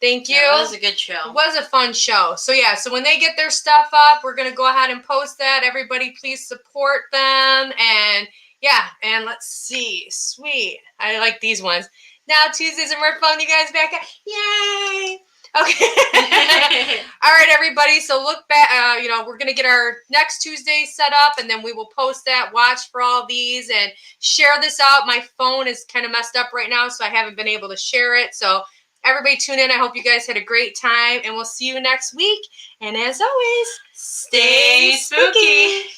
Thank you. Yeah, it was a good show. It was a fun show. So yeah, so when they get their stuff up, we're going to go ahead and post that. Everybody, please support them. And yeah, and let's see. Sweet. I like these ones. Now Tuesdays are more fun. You guys back at? Yay! Okay. All right, everybody. So look back. We're gonna get our next Tuesday set up, and then we will post that. Watch for all these and share this out. My phone is kind of messed up right now, so I haven't been able to share it. So everybody, tune in. I hope you guys had a great time, and we'll see you next week. And as always, stay spooky.